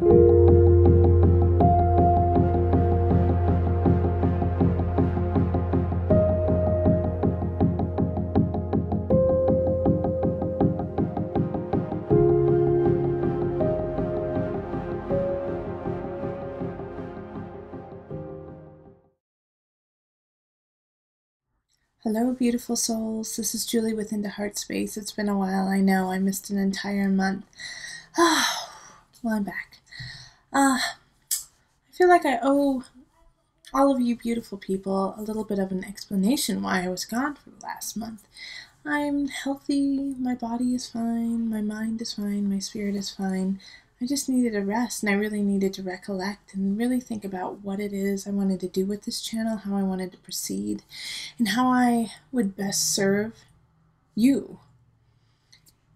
Hello, beautiful souls. This is Julie with Into Heartspace. It's been a while. I know I missed an entire month. Well, I'm back. I feel like I owe all of you beautiful people a little bit of an explanation why I was gone for the last month. I'm healthy. My body is fine. My mind is fine. My spirit is fine. I just needed a rest, and I really needed to recollect and really think about what it is I wanted to do with this channel, how I wanted to proceed, and how I would best serve you.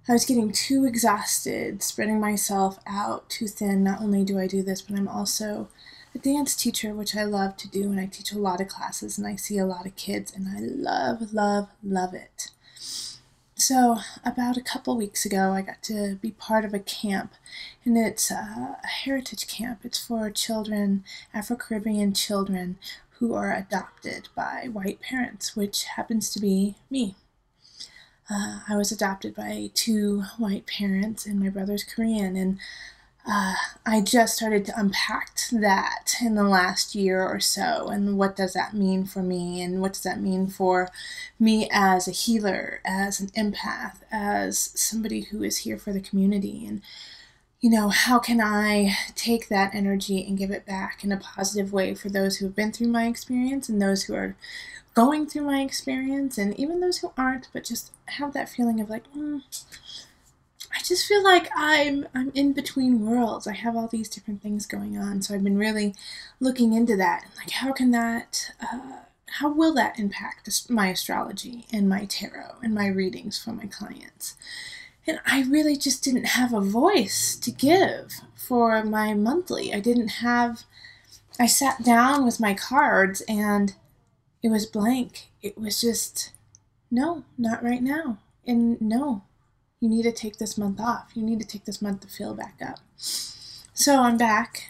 I was getting too exhausted, spreading myself out too thin. Not only do I do this, but I'm also a dance teacher, which I love to do, and I teach a lot of classes, and I see a lot of kids, and I love, love, love it. So about a couple weeks ago, I got to be part of a camp, and it's a heritage camp. It's for children, Afro-Caribbean children who are adopted by white parents, which happens to be me. I was adopted by 2 white parents, and my brother's Korean, and I just started to unpack that in the last year or so, and what does that mean for me, and what does that mean for me as a healer, as an empath, as somebody who is here for the community, and how can I take that energy and give it back in a positive way for those who have been through my experience and those who are going through my experience, and even those who aren't, but just have that feeling of like, I just feel like I'm in between worlds. I have all these different things going on, so I've been really looking into that. Like, how will that impact my astrology and my tarot and my readings for my clients? And I really just didn't have a voice to give for my monthly. I sat down with my cards and it was blank. It was just, no, not right now. And no. You need to take this month off. You need to take this month to fill back up. So I'm back.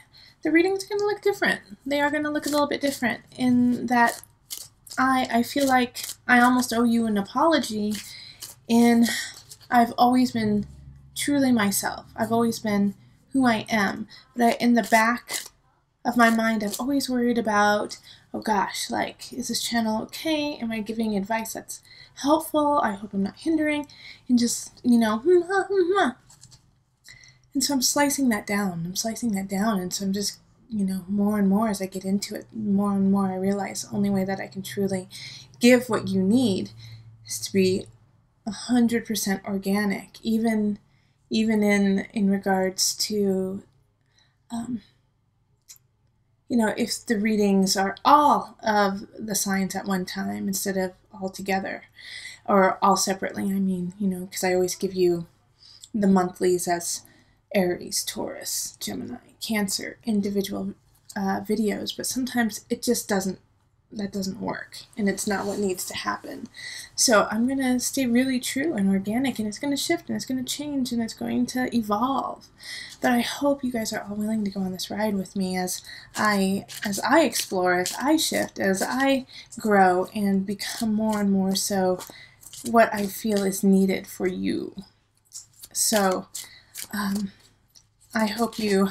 The readings are going to look different. They are going to look a little bit different in that I feel like I almost owe you an apology, and I've always been truly myself. I've always been who I am. But in the back of my mind, I've always worried about, oh gosh, like, is this channel okay? Am I giving advice that's helpful? I hope I'm not hindering. And just, And so I'm slicing that down. And so I'm just, more and more as I get into it, more and more I realize the only way that I can truly give what you need is to be 100% organic, even in regards to, if the readings are all of the signs at one time instead of all together or all separately. I mean, because I always give you the monthlies as Aries, Taurus, Gemini, Cancer, individual videos, but sometimes it just doesn't work, and it's not what needs to happen. So I'm going to stay really true and organic, and it's going to shift, and it's going to change, and it's going to evolve. But I hope you guys are all willing to go on this ride with me as I explore, as I shift, as I grow and become more and more so what I feel is needed for you. So I just hope you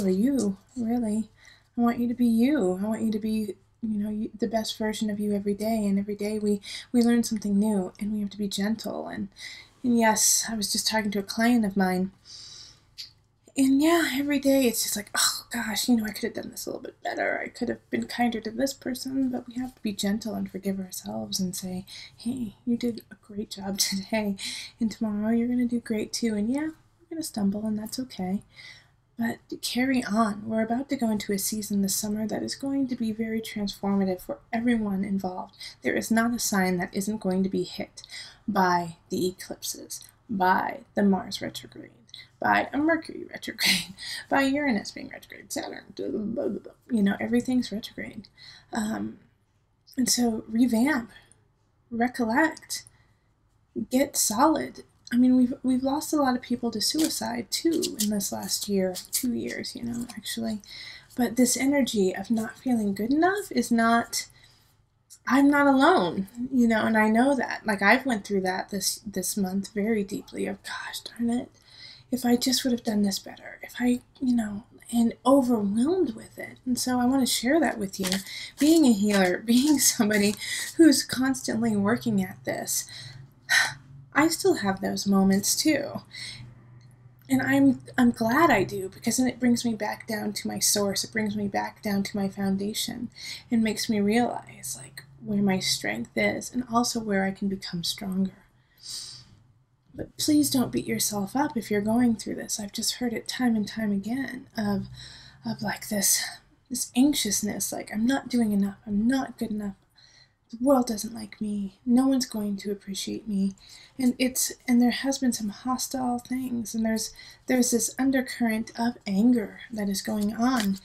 are you, really. I want you to be you. I want you to be, the best version of you every day. And every day we learn something new, and we have to be gentle. And yes, I was just talking to a client of mine. And yeah, every day it's just like, oh gosh, I could have done this a little bit better. I could have been kinder to this person, but we have to be gentle and forgive ourselves and say, hey, you did a great job today. And tomorrow you're going to do great too. And yeah, we're going to stumble, and that's okay. But carry on. We're about to go into a season this summer that is going to be very transformative for everyone involved. There is not a sign that isn't going to be hit by the eclipses, by the Mars retrograde, by a Mercury retrograde, by Uranus being retrograde, Saturn, everything's retrograde. And so revamp, recollect, get solid. I mean, we've lost a lot of people to suicide too in this last year, 2 years, you know, actually. But this energy of not feeling good enough is not, I'm not alone, you know, and I know that. Like, I've went through that this month very deeply of, gosh darn it, if I just would have done this better, if I, you know, and overwhelmed with it. And so I want to share that with you. Being a healer, being somebody who's constantly working at this, I still have those moments too. And I'm glad I do, because then it brings me back down to my source. It brings me back down to my foundation and makes me realize like where my strength is and also where I can become stronger. But please don't beat yourself up if you're going through this. I've just heard it time and time again of like this anxiousness, like I'm not doing enough, I'm not good enough. The world doesn't like me. No one's going to appreciate me. And there has been some hostile things, and there's this undercurrent of anger that is going on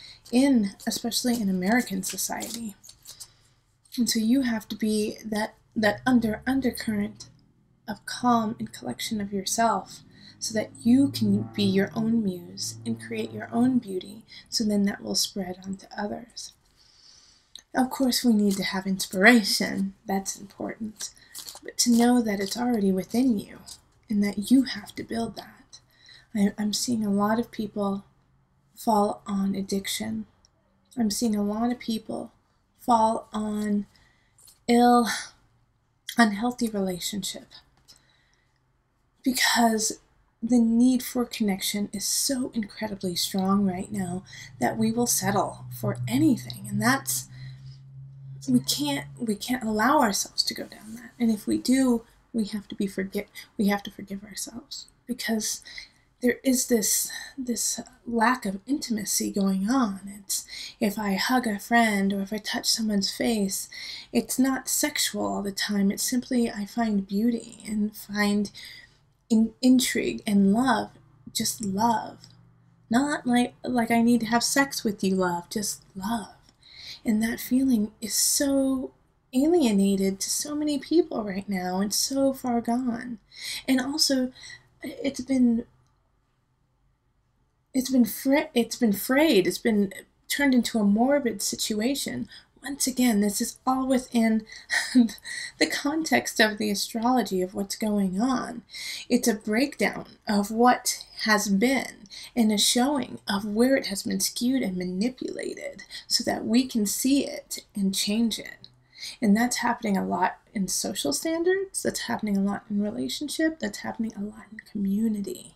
especially in American society. And so you have to be that undercurrent of calm and collection of yourself, so that you can be your own muse and create your own beauty, so then that will spread onto others. Of course, we need to have inspiration. That's important. But to know that it's already within you and that you have to build that. I'm seeing a lot of people fall on addiction. I'm seeing a lot of people fall on unhealthy relationship, because the need for connection is so incredibly strong right now that we will settle for anything. And that's, we can't allow ourselves to go down that. And if we do, we have to forgive ourselves, because there is this lack of intimacy going on. It's, if I hug a friend or if I touch someone's face, it's not sexual all the time. It's simply I find beauty and find intrigue and love, just love. Not like I need to have sex with you, love, just love. And that feeling is so alienated to so many people right now and so far gone. And also, it's been frayed. It's been turned into a morbid situation. Once again, this is all within the context of the astrology of what's going on. It's a breakdown of what has been and a showing of where it has been skewed and manipulated so that we can see it and change it. And that's happening a lot in social standards. That's happening a lot in relationship. That's happening a lot in community.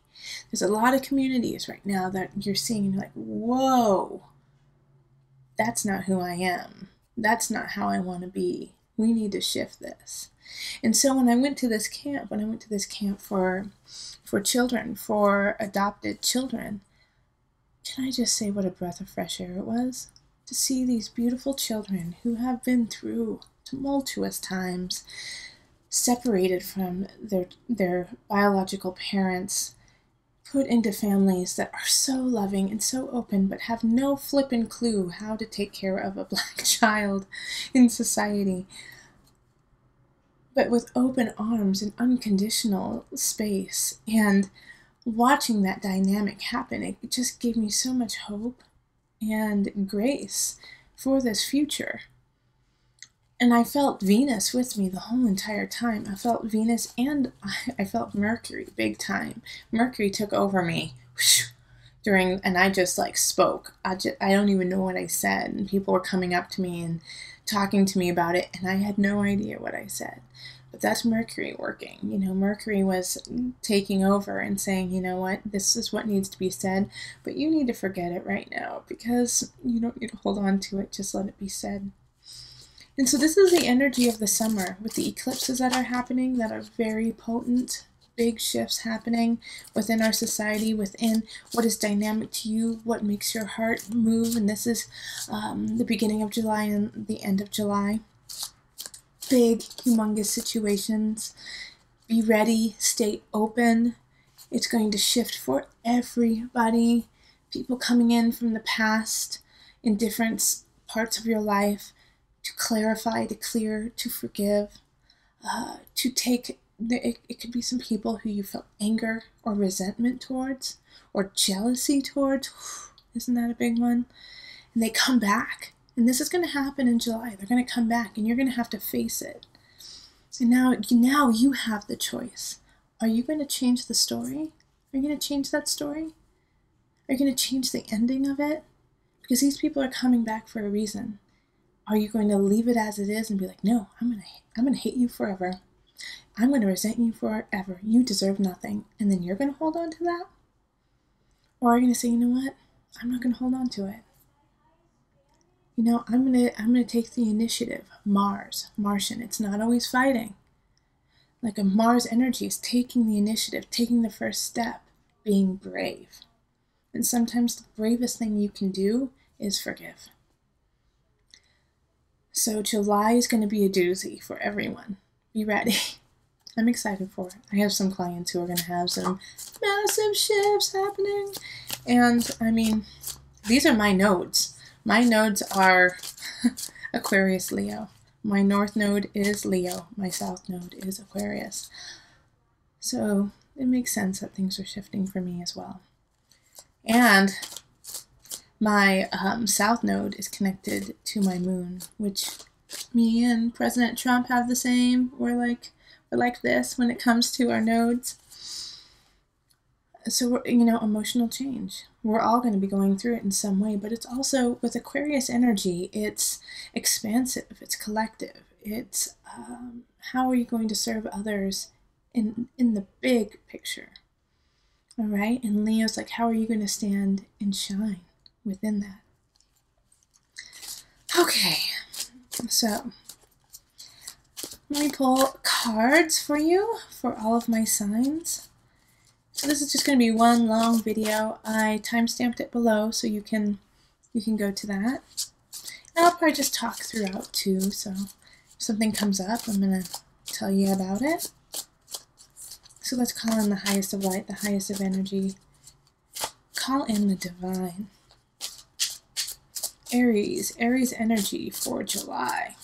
There's a lot of communities right now that you're seeing and you're like, whoa, that's not who I am. That's not how I want to be. We need to shift this. And so when I went to this camp, for children, for adopted children, can I just say what a breath of fresh air it was? To see these beautiful children who have been through tumultuous times, separated from their biological parents, put into families that are so loving and so open, but have no flippin' clue how to take care of a Black child in society. But with open arms and unconditional space, and watching that dynamic happen, it just gave me so much hope and grace for this future. And I felt Venus with me the whole entire time. I felt Venus and I felt Mercury big time. Mercury took over me and I just like spoke. I don't even know what I said. And people were coming up to me and talking to me about it. And I had no idea what I said. But that's Mercury working. You know, Mercury was taking over and saying, you know what, this is what needs to be said. But you need to forget it right now, because you don't need to hold on to it. Just let it be said. And so this is the energy of the summer with the eclipses that are happening, that are very potent, big shifts happening within our society, within what is dynamic to you, what makes your heart move. And this is the beginning of July and the end of July. Big, humongous situations. Be ready, stay open. It's going to shift for everybody. People coming in from the past in different parts of your life, to clarify, to clear, to forgive, to take it could be some people who you felt anger or resentment towards, or jealousy towards. Isn't that a big one? And they come back. And this is going to happen in July. They're going to come back, and you're going to have to face it. And now you have the choice. Are you going to change the story? Are you going to change that story? Are you going to change the ending of it? Because these people are coming back for a reason. Are you going to leave it as it is and be like, no, I'm going to hate you forever. I'm going to resent you forever. You deserve nothing. And then you're going to hold on to that? Or are you going to say, you know what? I'm not going to hold on to it. You know, I'm gonna take the initiative. Martian. It's not always fighting. Like a Mars energy is taking the initiative, taking the first step, being brave. And sometimes the bravest thing you can do is forgive. So July is going to be a doozy for everyone. Be ready. I'm excited for it. I have some clients who are going to have some massive shifts happening. And I mean, these are my nodes. My nodes are Aquarius, Leo. My north node is Leo. My south node is Aquarius. So it makes sense that things are shifting for me as well. And my south node is connected to my moon, which me and President Trump have the same. We're like this when it comes to our nodes. So, emotional change. We're all going to be going through it in some way, but it's also, with Aquarius energy, it's expansive, it's collective. It's how are you going to serve others in the big picture? All right? And Leo's like, how are you going to stand and shine within that? Okay, so let me pull cards for you for all of my signs. So this is just going to be one long video. I timestamped it below so you can go to that. And I'll probably just talk throughout too, so if something comes up, I'm going to tell you about it. So let's call in the highest of light, the highest of energy. Call in the divine. Aries energy for July.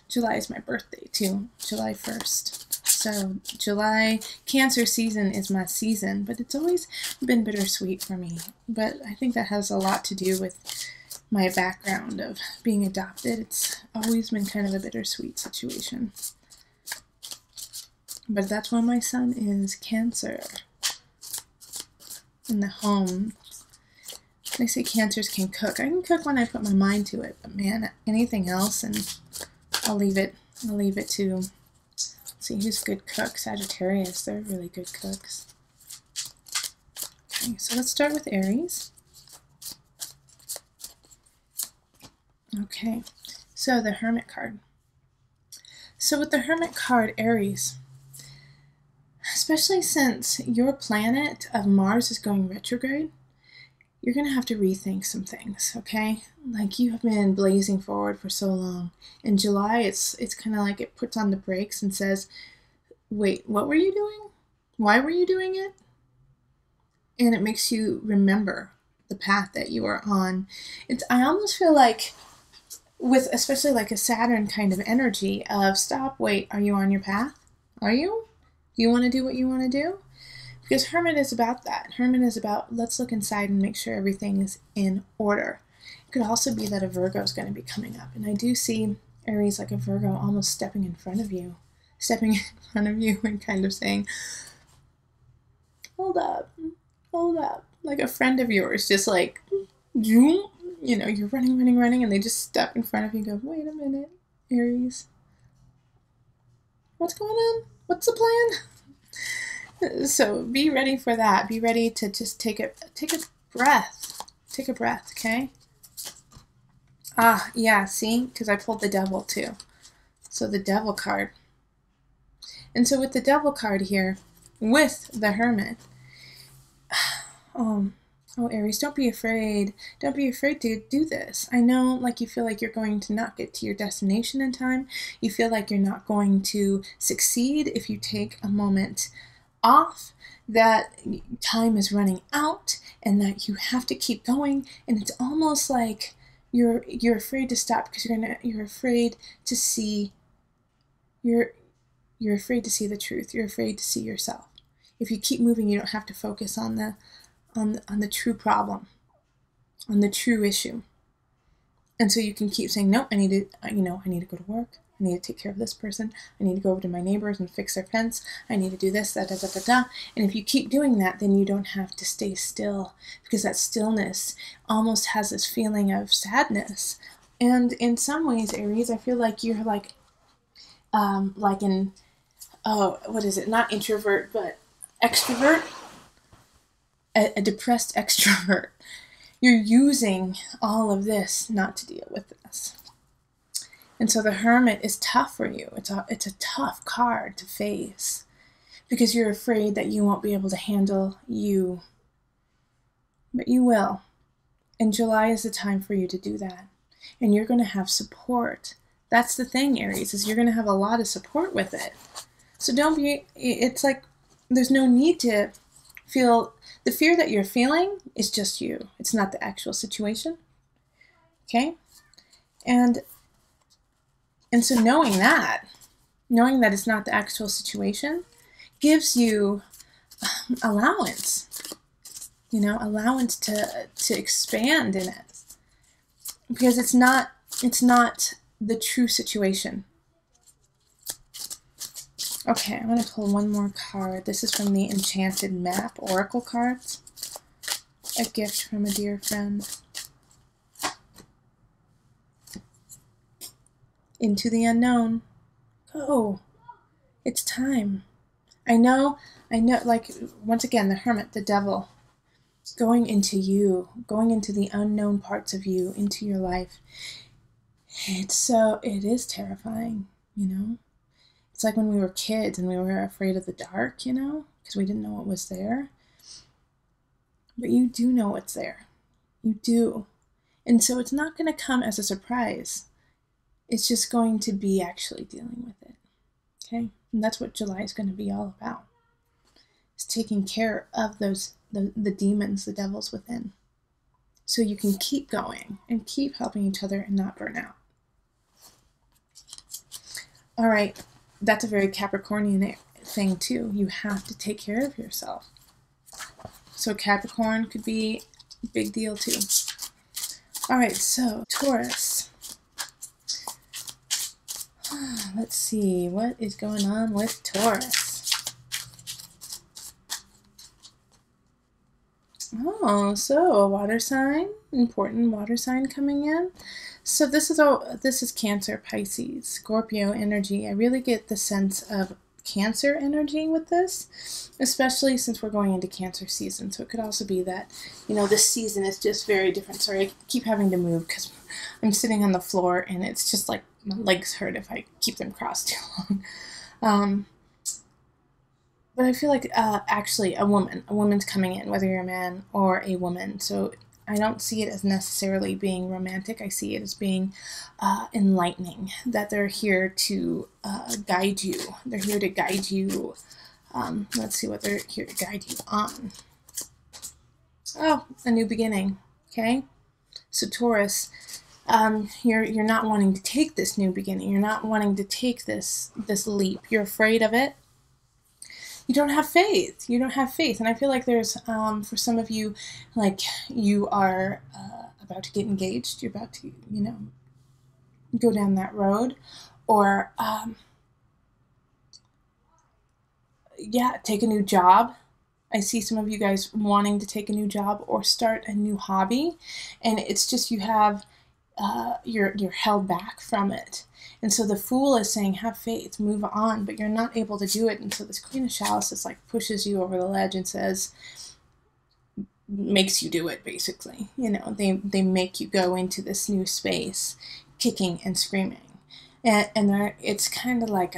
July is my birthday too, July 1st. So July, Cancer season is my season, but it's always been bittersweet for me. But I think that has a lot to do with my background of being adopted. It's always been kind of a bittersweet situation. But that's why my sun is Cancer. In the home. They say Cancers can cook. I can cook when I put my mind to it, but man, anything else, and I'll leave it to... See who's a good cook. Sagittarius, they're really good cooks. Okay, so let's start with Aries. Okay, so the Hermit card. So with the Hermit card, Aries, especially since your planet of Mars is going retrograde, you're going to have to rethink some things, okay? Like, you have been blazing forward for so long. In July, it's kind of like it puts on the brakes and says, wait, what were you doing? Why were you doing it? And it makes you remember the path that you are on. I almost feel like, with especially like a Saturn kind of energy of stop, wait, are you on your path? Are you? Do you want to do what you want to do? Because Hermit is about that. Hermit is about, let's look inside and make sure everything is in order. It could also be that a Virgo is going to be coming up. And I do see Aries like a Virgo almost stepping in front of you and kind of saying, hold up, like a friend of yours, just like, you're running, and they just step in front of you and go, wait a minute, Aries, what's going on? What's the plan? So be ready for that. Be ready to just take a breath. Take a breath, okay? Ah, yeah, see? Because I pulled the Devil too. So the Devil card. And so with the Devil card here, with the Hermit, oh, Aries, don't be afraid. Don't be afraid to do this. I know, like, you feel like you're going to not get to your destination in time. You feel like you're not going to succeed if you take a moment off, that time is running out, and that you have to keep going. And it's almost like you're afraid to stop because you're afraid to see You're afraid to see the truth. You're afraid to see yourself. If you keep moving, you don't have to focus on the true problem, on the true issue. And so you can keep saying, nope, I need to go to work. I need to take care of this person. I need to go over to my neighbors and fix their fence. I need to do this, da, da, da, da, da. And if you keep doing that, then you don't have to stay still, because that stillness almost has this feeling of sadness. And in some ways, Aries, I feel like you're like an, what is it? Not introvert, but extrovert. A depressed extrovert. You're using all of this not to deal with this. And so the Hermit is tough for you. It's a tough card to face, because you're afraid that you won't be able to handle you. But you will. And July is the time for you to do that. And you're going to have support. That's the thing, Aries, is you're going to have a lot of support with it. So it's like there's no need to feel, the fear that you're feeling is just you. It's not the actual situation. Okay? And so knowing that it's not the actual situation gives you allowance, allowance to expand in it, because it's not the true situation. Okay, I'm going to pull one more card. This is from the Enchanted Map Oracle cards. A gift from a dear friend. Into the unknown. Go. It's time. I know, like, once again, the Hermit, the devil, going into you, going into the unknown parts of you, into your life. It is terrifying, It's like when we were kids and we were afraid of the dark, because we didn't know what was there. But you do know what's there. You do. And so it's not going to come as a surprise. It's just going to be actually dealing with it. Okay? And that's what July is going to be all about. It's taking care of the demons, the devils within. So you can keep going and keep helping each other and not burn out. All right. That's a very Capricornian thing too. You have to take care of yourself. So Capricorn could be a big deal too. All right, so Taurus. Let's see, what is going on with Taurus? Oh, so a water sign, important water sign coming in. So this is Cancer, Pisces, Scorpio energy. I really get the sense of Cancer energy with this, especially since we're going into Cancer season. So it could also be that, this season is just very different. Sorry, I keep having to move because I'm sitting on the floor and it's just like my legs hurt if I keep them crossed too long. But I feel like actually a woman's coming in, whether you're a man or a woman. So I don't see it as necessarily being romantic. I see it as being enlightening, that they're here to guide you. They're here to guide you. Let's see what they're here to guide you on. Oh, a new beginning. Okay? So Taurus, you're not wanting to take this new beginning. You're not wanting to take this leap. You're afraid of it. You don't have faith. You don't have faith. And I feel like there's, for some of you, like you are about to get engaged. You're about to, go down that road. Or, take a new job. I see some of you guys wanting to take a new job or start a new hobby. And it's just you have, you're held back from it. And so the Fool is saying, have faith, move on, but you're not able to do it. And so this Queen of Chalices like pushes you over the ledge and says, makes you do it, basically. They make you go into this new space, kicking and screaming. And it's kind of like,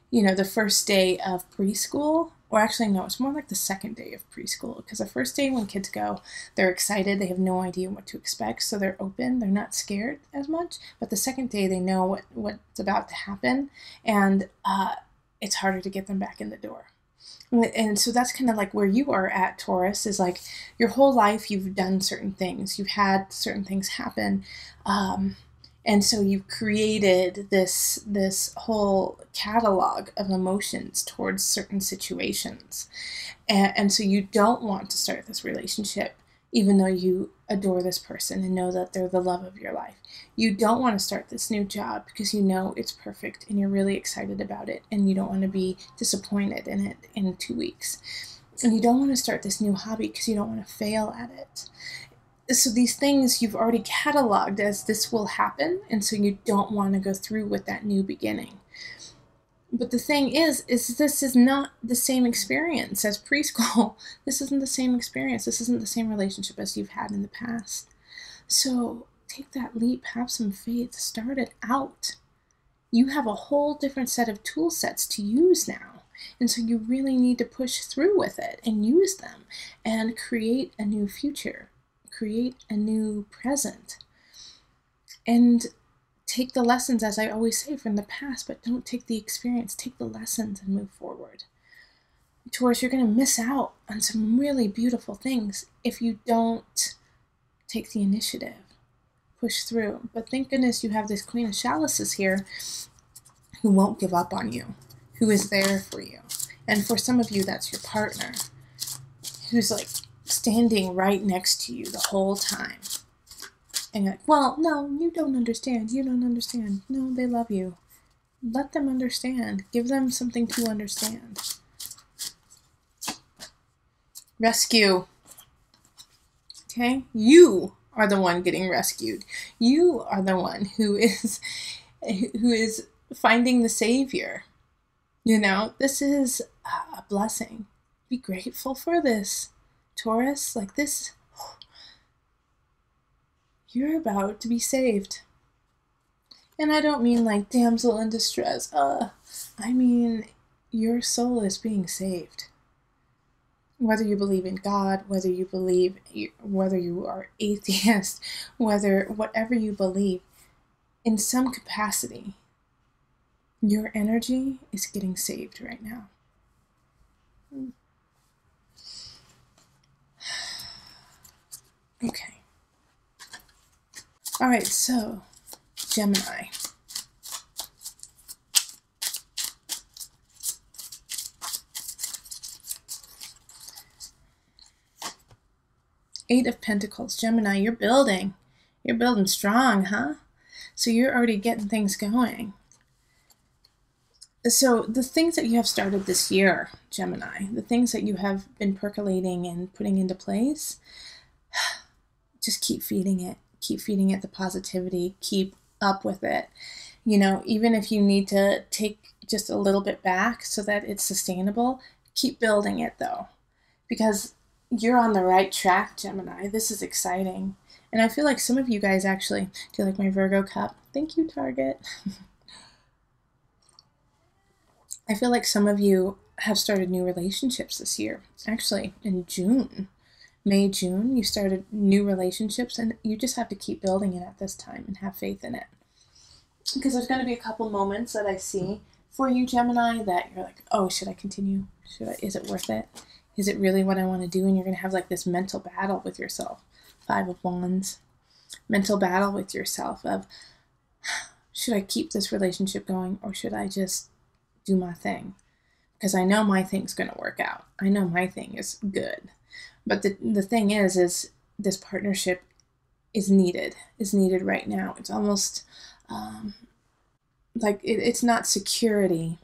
the first day of preschool. Or actually, no, it's more like the second day of preschool. Because the first day when kids go, they're excited. They have no idea what to expect. So they're open. They're not scared as much. But the second day, they know what's about to happen. And it's harder to get them back in the door. And so that's kind of like where you are at, Taurus, is like your whole life you've done certain things. You've had certain things happen. And And so you've created this whole catalog of emotions towards certain situations. And so you don't want to start this relationship even though you adore this person and know that they're the love of your life. You don't want to start this new job because you know it's perfect and you're really excited about it and you don't want to be disappointed in it in 2 weeks. And you don't want to start this new hobby because you don't want to fail at it. So these things you've already cataloged as this will happen, and so you don't want to go through with that new beginning. But the thing is this is not the same experience as preschool. This isn't the same experience. This isn't the same relationship as you've had in the past. So take that leap, have some faith, start it out. You have a whole different set of tool sets to use now. And so you really need to push through with it and use them and create a new future, create a new present. And take the lessons, as I always say, from the past, but don't take the experience. Take the lessons and move forward. Taurus, you're going to miss out on some really beautiful things if you don't take the initiative, push through. But thank goodness you have this Queen of Chalices here who won't give up on you, who is there for you. And for some of you, that's your partner, who's like standing right next to you the whole time. And you're like, well, no, you don't understand. You don't understand. No, they love you. Let them understand. Give them something to understand. Rescue. Okay? You are the one getting rescued. You are the one who is finding the savior. You know, this is a blessing. Be grateful for this, Taurus. Like this, you're about to be saved. And I don't mean like damsel in distress. I mean your soul is being saved. Whether you believe in God, whether you are atheist, whatever you believe, in some capacity, your energy is getting saved right now. Okay. All right, so Gemini. Eight of Pentacles. Gemini, you're building. You're building strong, huh? So you're already getting things going. So the things that you have started this year, Gemini, the things that you have been percolating and putting into place, just keep feeding it. Keep feeding it the positivity. Keep up with it. You know, even if you need to take just a little bit back so that it's sustainable, keep building it though. Because you're on the right track, Gemini. This is exciting. And I feel like some of you guys actually, do you like my Virgo cup? Thank you, Target. I feel like some of you have started new relationships this year. Actually, in June. May, June, you started new relationships, and you just have to keep building it at this time and have faith in it. Because there's going to be a couple moments that I see for you, Gemini, that you're like, oh, should I continue? Is it worth it? Is it really what I want to do? And you're going to have like this mental battle with yourself. 5 of Wands. Mental battle with yourself of, should I keep this relationship going or should I just do my thing? Because I know my thing's going to work out. I know my thing is good. But the thing is this partnership is needed right now. It's almost like it's not security.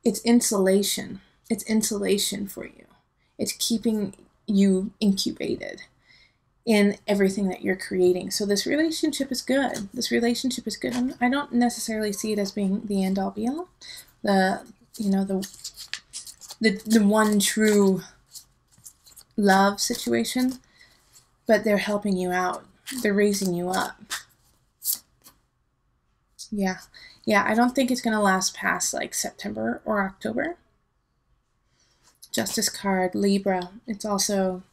It's insulation. It's insulation for you. It's keeping you incubated in everything that you're creating. So this relationship is good. This relationship is good. I don't necessarily see it as being the end all be all. The one true love situation, but they're helping you out. They're raising you up. Yeah, I don't think it's going to last past like September or October. Justice card, Libra. It's also,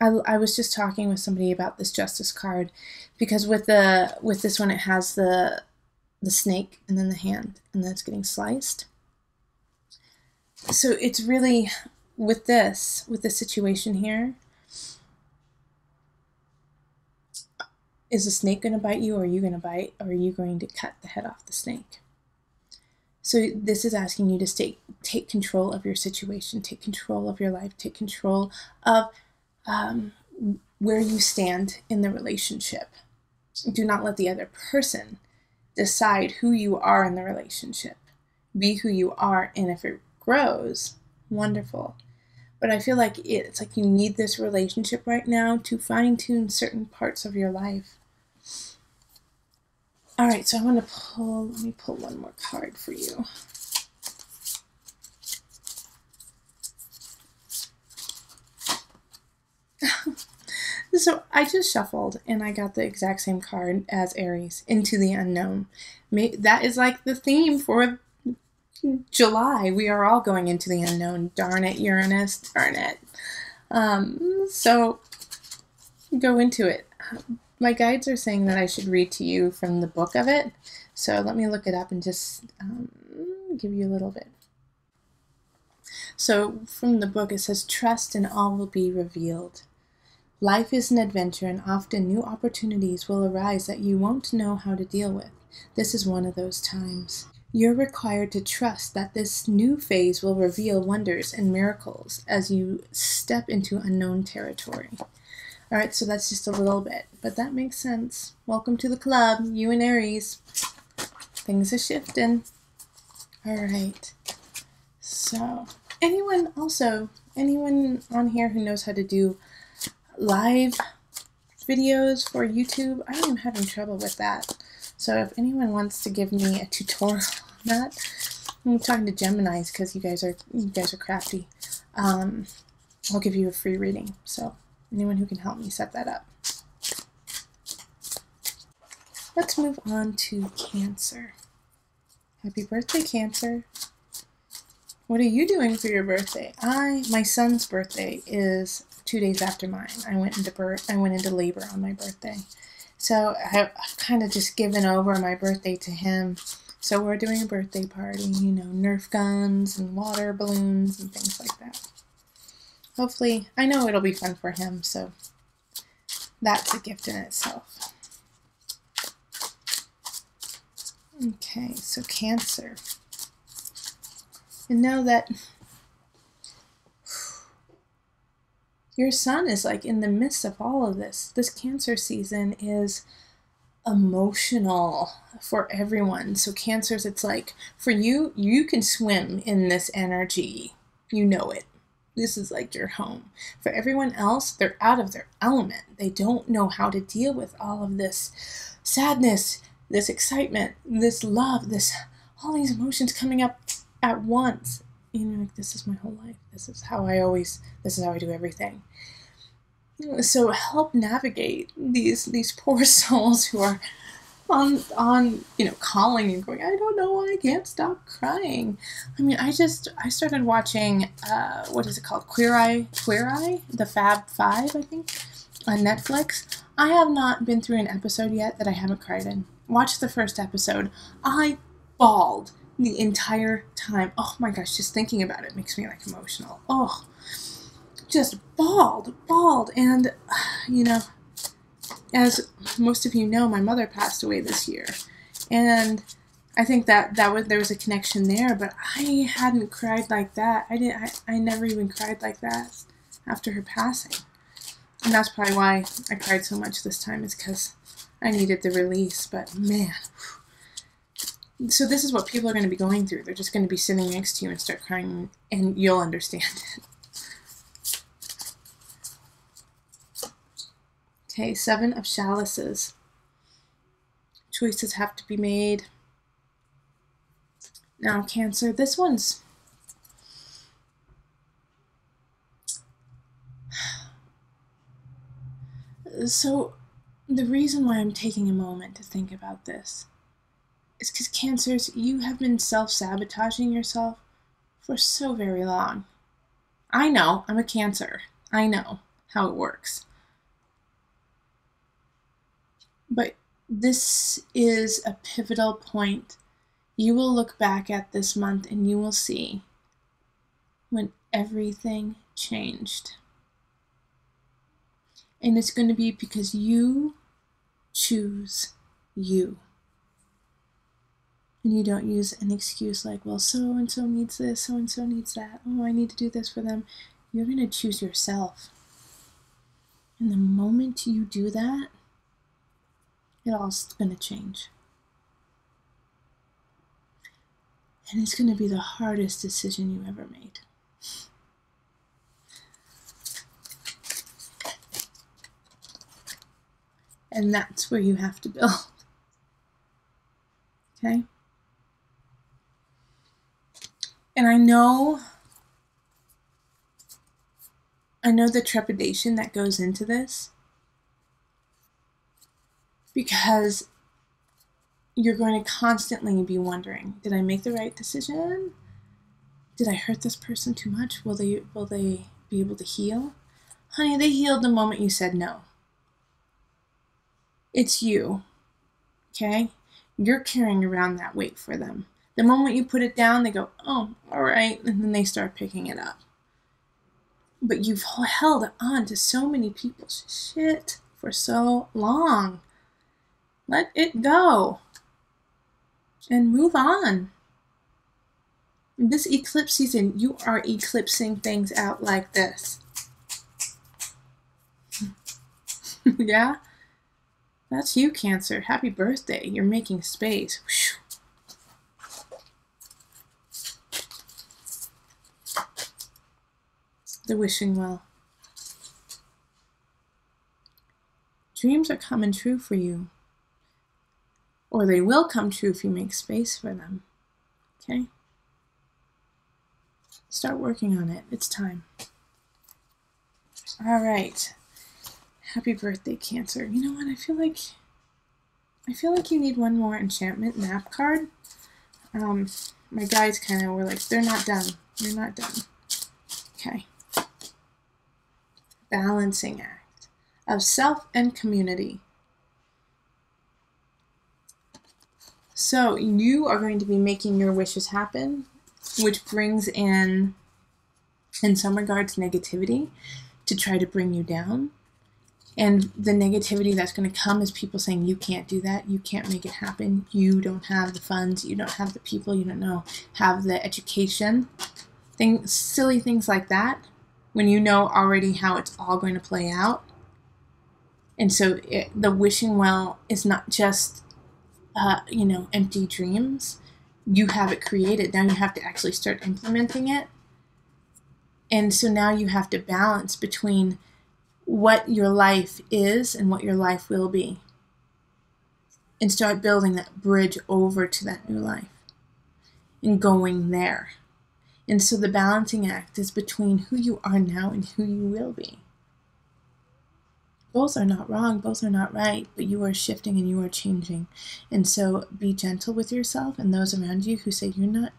I was just talking with somebody about this Justice card because with this one it has the snake and then the hand and then it's getting sliced. So it's really with this situation here, Is the snake going to bite you, or are you going to bite, or are you going to cut the head off the snake? So this is asking you to take control of your situation, take control of your life, take control of where you stand in the relationship. Do not let the other person decide who you are in the relationship. Be who you are, and if it grows, wonderful. But I feel like it's like you need this relationship right now to fine-tune certain parts of your life. All right, so let me pull one more card for you. So I just shuffled and I got the exact same card as Aries, Into the Unknown. That is like the theme for July. We are all going into the unknown. Darn it, Uranus, darn it. So go into it. My guides are saying that I should read to you from the book of it. So let me look it up and just give you a little bit. So from the book, it says, trust and all will be revealed. Life is an adventure, and often new opportunities will arise that you won't know how to deal with. This is one of those times. You're required to trust that this new phase will reveal wonders and miracles as you step into unknown territory. All right, so that's just a little bit, but that makes sense. Welcome to the club, you and Aries. Things are shifting. All right. So, anyone on here who knows how to do live videos for YouTube? I am having trouble with that. So if anyone wants to give me a tutorial on that, I'm talking to Geminis because you guys are crafty. I'll give you a free reading. So anyone who can help me set that up. Let's move on to Cancer. Happy birthday, Cancer. What are you doing for your birthday? My son's birthday is 2 days after mine. I went into labor on my birthday. So I've kind of just given over my birthday to him. So we're doing a birthday party, you know, Nerf guns and water balloons and things like that. Hopefully, I know it'll be fun for him, so that's a gift in itself. Okay, so Cancer. And know that your sun is like in the midst of all of this. This Cancer season is emotional for everyone. So Cancers, it's like for you, you can swim in this energy. You know it. This is like your home. For everyone else, they're out of their element. They don't know how to deal with all of this sadness, this excitement, this love, all these emotions coming up at once. You know, like, this is my whole life. This is how I do everything. So help navigate these poor souls who are on calling and going, I don't know why I can't stop crying. I mean, I started watching what is it called? Queer Eye, the Fab Five, I think, on Netflix. I have not been through an episode yet that I haven't cried in. Watch the first episode. I bawled the entire time. Oh my gosh, just thinking about it makes me like emotional. Oh, just bawled. And, you know, as most of you know, my mother passed away this year. And I think there was a connection there, but I hadn't cried like that. I never even cried like that after her passing. And that's probably why I cried so much this time, is because I needed the release. But man, so this is what people are going to be going through. They're just going to be sitting next to you and start crying, and you'll understand it. Okay, 7 of Chalices. Choices have to be made. Now, Cancer, this one's... So, the reason why I'm taking a moment to think about this is because, Cancers, you have been self-sabotaging yourself for so very long. I know, I'm a Cancer. I know how it works. But this is a pivotal point. You will look back at this month and you will see when everything changed. And it's going to be because you choose you. And you don't use an excuse like, well, so-and-so needs this, so-and-so needs that. Oh, I need to do this for them. You're going to choose yourself. And the moment you do that, it all's going to change. And it's going to be the hardest decision you ever made. And that's where you have to build. Okay? And I know the trepidation that goes into this, because you're going to constantly be wondering, did I make the right decision? Did I hurt this person too much? Will they be able to heal? Honey, they healed the moment you said no. It's you, okay? You're carrying around that weight for them. The moment you put it down, they go, oh, all right, and then they start picking it up. But you've held on to so many people's shit for so long. Let it go. And move on. This eclipse season, you are eclipsing things out like this. Yeah? That's you, Cancer. Happy birthday. You're making space. The wishing well. Dreams are coming true for you. Or they will come true if you make space for them. Okay? Start working on it. It's time. All right. Happy birthday, Cancer. You know what? I feel like you need one more enchantment map card. My guides kind of were like, they're not done. You're not done. Okay. Balancing act of self and community. So you are going to be making your wishes happen, which brings in some regards, negativity to try to bring you down. And the negativity that's going to come is people saying, you can't do that, you can't make it happen, you don't have the funds, you don't have the people, you don't have the education. Silly things like that, when you know already how it's all going to play out. And so the wishing well is not just, empty dreams. You have it created. Now you have to actually start implementing it. And so now you have to balance between what your life is and what your life will be, and start building that bridge over to that new life and going there. And so the balancing act is between who you are now and who you will be. Both are not wrong, both are not right, but you are shifting and you are changing. And so be gentle with yourself and those around you who say, you're not,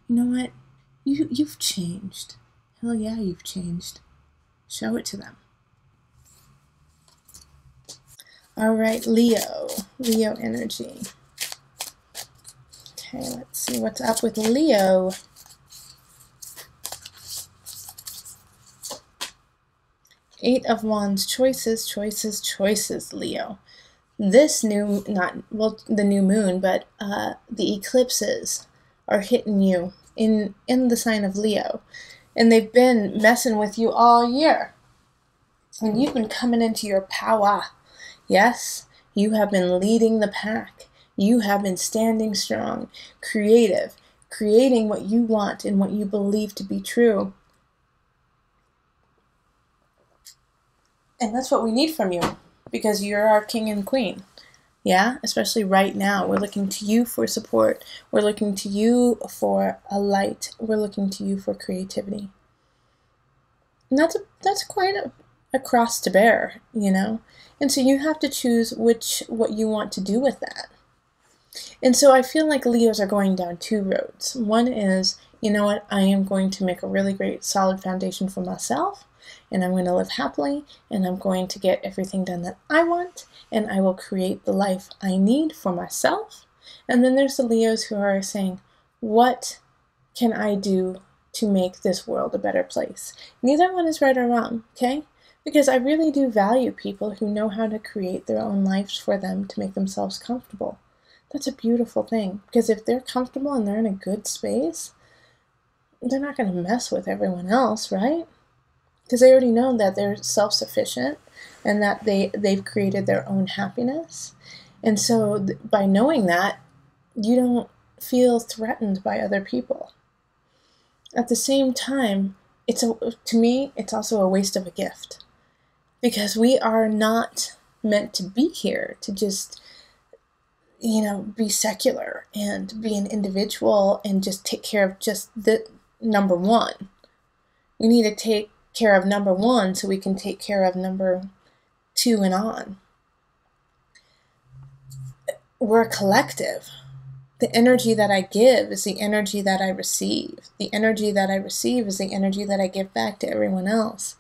you know what, you've changed. Hell yeah, you've changed. Show it to them. All right, Leo energy. Okay, let's see what's up with Leo. Eight of Wands, choices, Leo. This the new moon, but the eclipses are hitting you in the sign of Leo. And they've been messing with you all year. And you've been coming into your power. Yes, you have been leading the pack. You have been standing strong, creative, creating what you want and what you believe to be true. And that's what we need from you, because you're our king and queen. Yeah, especially right now. We're looking to you for support. We're looking to you for a light. We're looking to you for creativity. And that's quite a cross to bear, And so you have to choose what you want to do with that. And so I feel like Leos are going down two roads. One is, you know what, I am going to make a really great solid foundation for myself, and I'm going to live happily, and I'm going to get everything done that I want, and I will create the life I need for myself. And then there's the Leos who are saying, what can I do to make this world a better place? Neither one is right or wrong, okay? Because I really do value people who know how to create their own lives for them to make themselves comfortable. That's a beautiful thing, because if they're comfortable and they're in a good space, they're not going to mess with everyone else, right? Because they already know that they're self-sufficient and that they've created their own happiness. And so by knowing that, you don't feel threatened by other people. At the same time, to me, it's also a waste of a gift. Because we are not meant to be here to just, be secular and be an individual and just take care of just the number one. We need to take care of number one so we can take care of number two and on. We're a collective. The energy that I give is the energy that I receive. The energy that I receive is the energy that I give back to everyone else.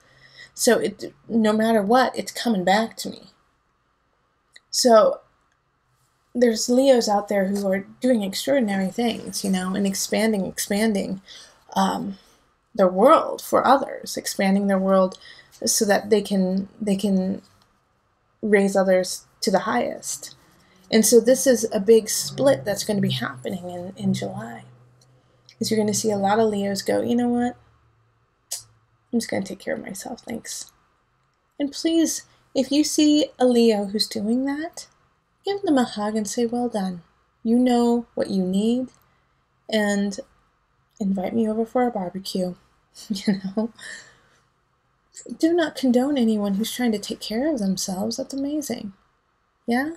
So no matter what, it's coming back to me. So there's Leos out there who are doing extraordinary things, and expanding their world for others, expanding their world so that they can raise others to the highest. And so this is a big split that's going to be happening in July. Because you're going to see a lot of Leos go, you know what? I'm just going to take care of myself, thanks. And please, if you see a Leo who's doing that, give them a hug and say, well done. You know what you need, and invite me over for a barbecue, Do not condone anyone who's trying to take care of themselves. That's amazing. Yeah?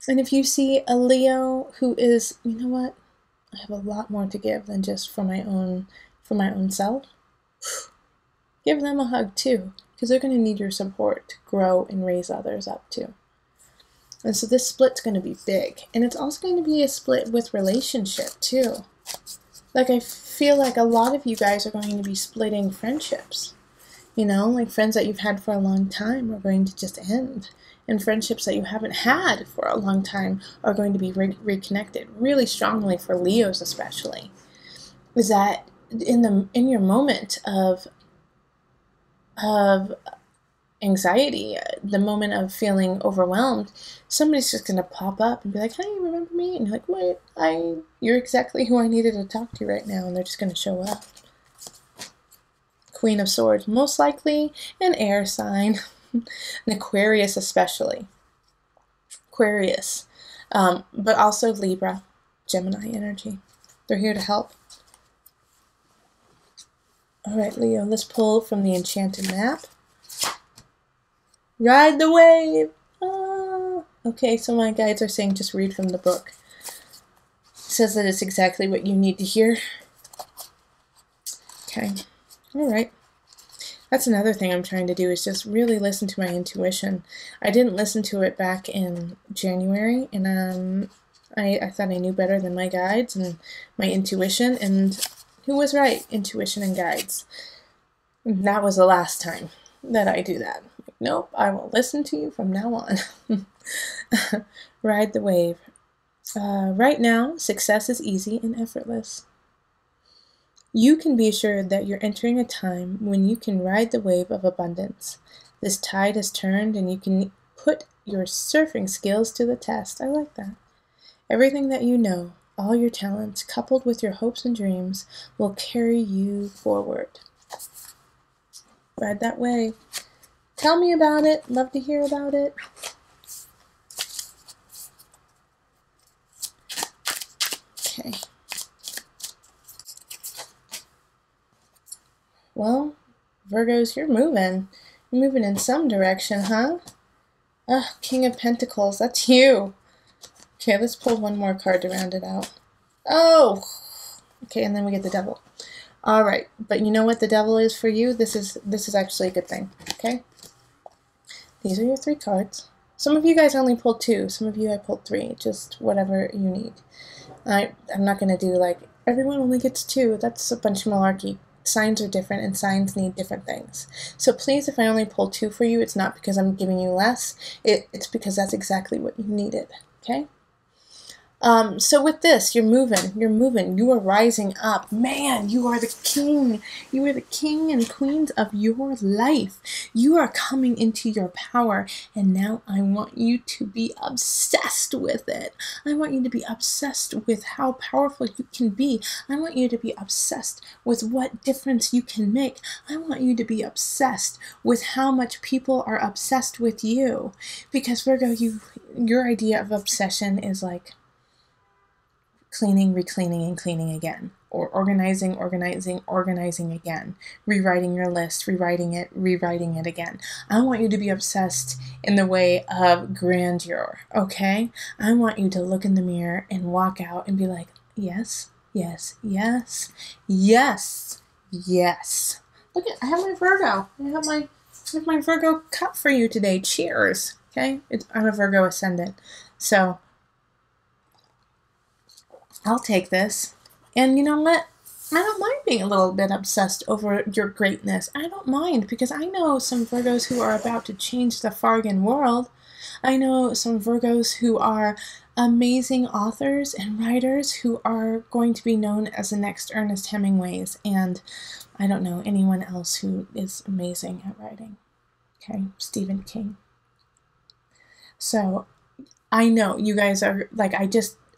And if you see a Leo who is, you know what? I have a lot more to give than just for my own self. Give them a hug too, because they're going to need your support to grow and raise others up too. And so this split's going to be big. And it's also going to be a split with relationship too. Like I feel like a lot of you guys are going to be splitting friendships. Like friends that you've had for a long time are going to just end. And friendships that you haven't had for a long time are going to be reconnected really strongly for Leos especially. Is that in your moment of anxiety, the moment of feeling overwhelmed, somebody's just going to pop up and be like, hey, remember me? And you're like, wait, you're exactly who I needed to talk to right now. And they're just going to show up. Queen of Swords, most likely an air sign. An Aquarius especially. Aquarius. But also Libra, Gemini energy. They're here to help. All right, Leo, let's pull from the Enchanted map. Ride the wave. Okay, so my guides are saying just read from the book. It says that it's exactly what you need to hear. Okay, all right. That's another thing I'm trying to do, is just really listen to my intuition. I didn't listen to it back in January, and I thought I knew better than my guides and my intuition, and who was right? Intuition and guides. And that was the last time that I do that. Like, nope, I will listen to you from now on. Ride the wave. Right now, success is easy and effortless. You can be assured that you're entering a time when you can ride the wave of abundance. This tide has turned and you can put your surfing skills to the test. I like that. Everything that you know, all your talents, coupled with your hopes and dreams, will carry you forward. Ride that wave. Tell me about it. Love to hear about it. Okay. Well, Virgos, you're moving. You're moving in some direction, huh? King of Pentacles, that's you. Okay, let's pull one more card to round it out. Oh! Okay, and then we get the Devil. All right, but you know what the Devil is for you? This is actually a good thing, okay? These are your 3 cards. Some of you guys only pulled 2. Some of you I pulled 3. Just whatever you need. I'm not going to do like, everyone only gets 2. That's a bunch of malarkey. Signs are different and signs need different things. So please, if I only pull 2 for you, it's not because I'm giving you less. It's because that's exactly what you needed, okay? So with this, you're moving, you are rising up. Man, you are the king. You are the king and queens of your life. You are coming into your power, and now I want you to be obsessed with it. I want you to be obsessed with how powerful you can be. I want you to be obsessed with what difference you can make. I want you to be obsessed with how much people are obsessed with you. Because Virgo, your idea of obsession is like cleaning, recleaning, and cleaning again, or organizing, organizing again, rewriting your list, rewriting it again. I want you to be obsessed in the way of grandeur, okay? I want you to look in the mirror and walk out and be like, yes, yes, yes, yes, yes. Look at, I have my Virgo. I have my Virgo cup for you today. Cheers, okay? I'm a Virgo ascendant, so I'll take this. And you know what? I don't mind being a little bit obsessed over your greatness. I don't mind, because I know some Virgos who are about to change the fargan world. I know some Virgos who are amazing authors and writers who are going to be known as the next Ernest Hemingways. And I don't know anyone else who is amazing at writing. Okay, Stephen King. So I know you guys are like,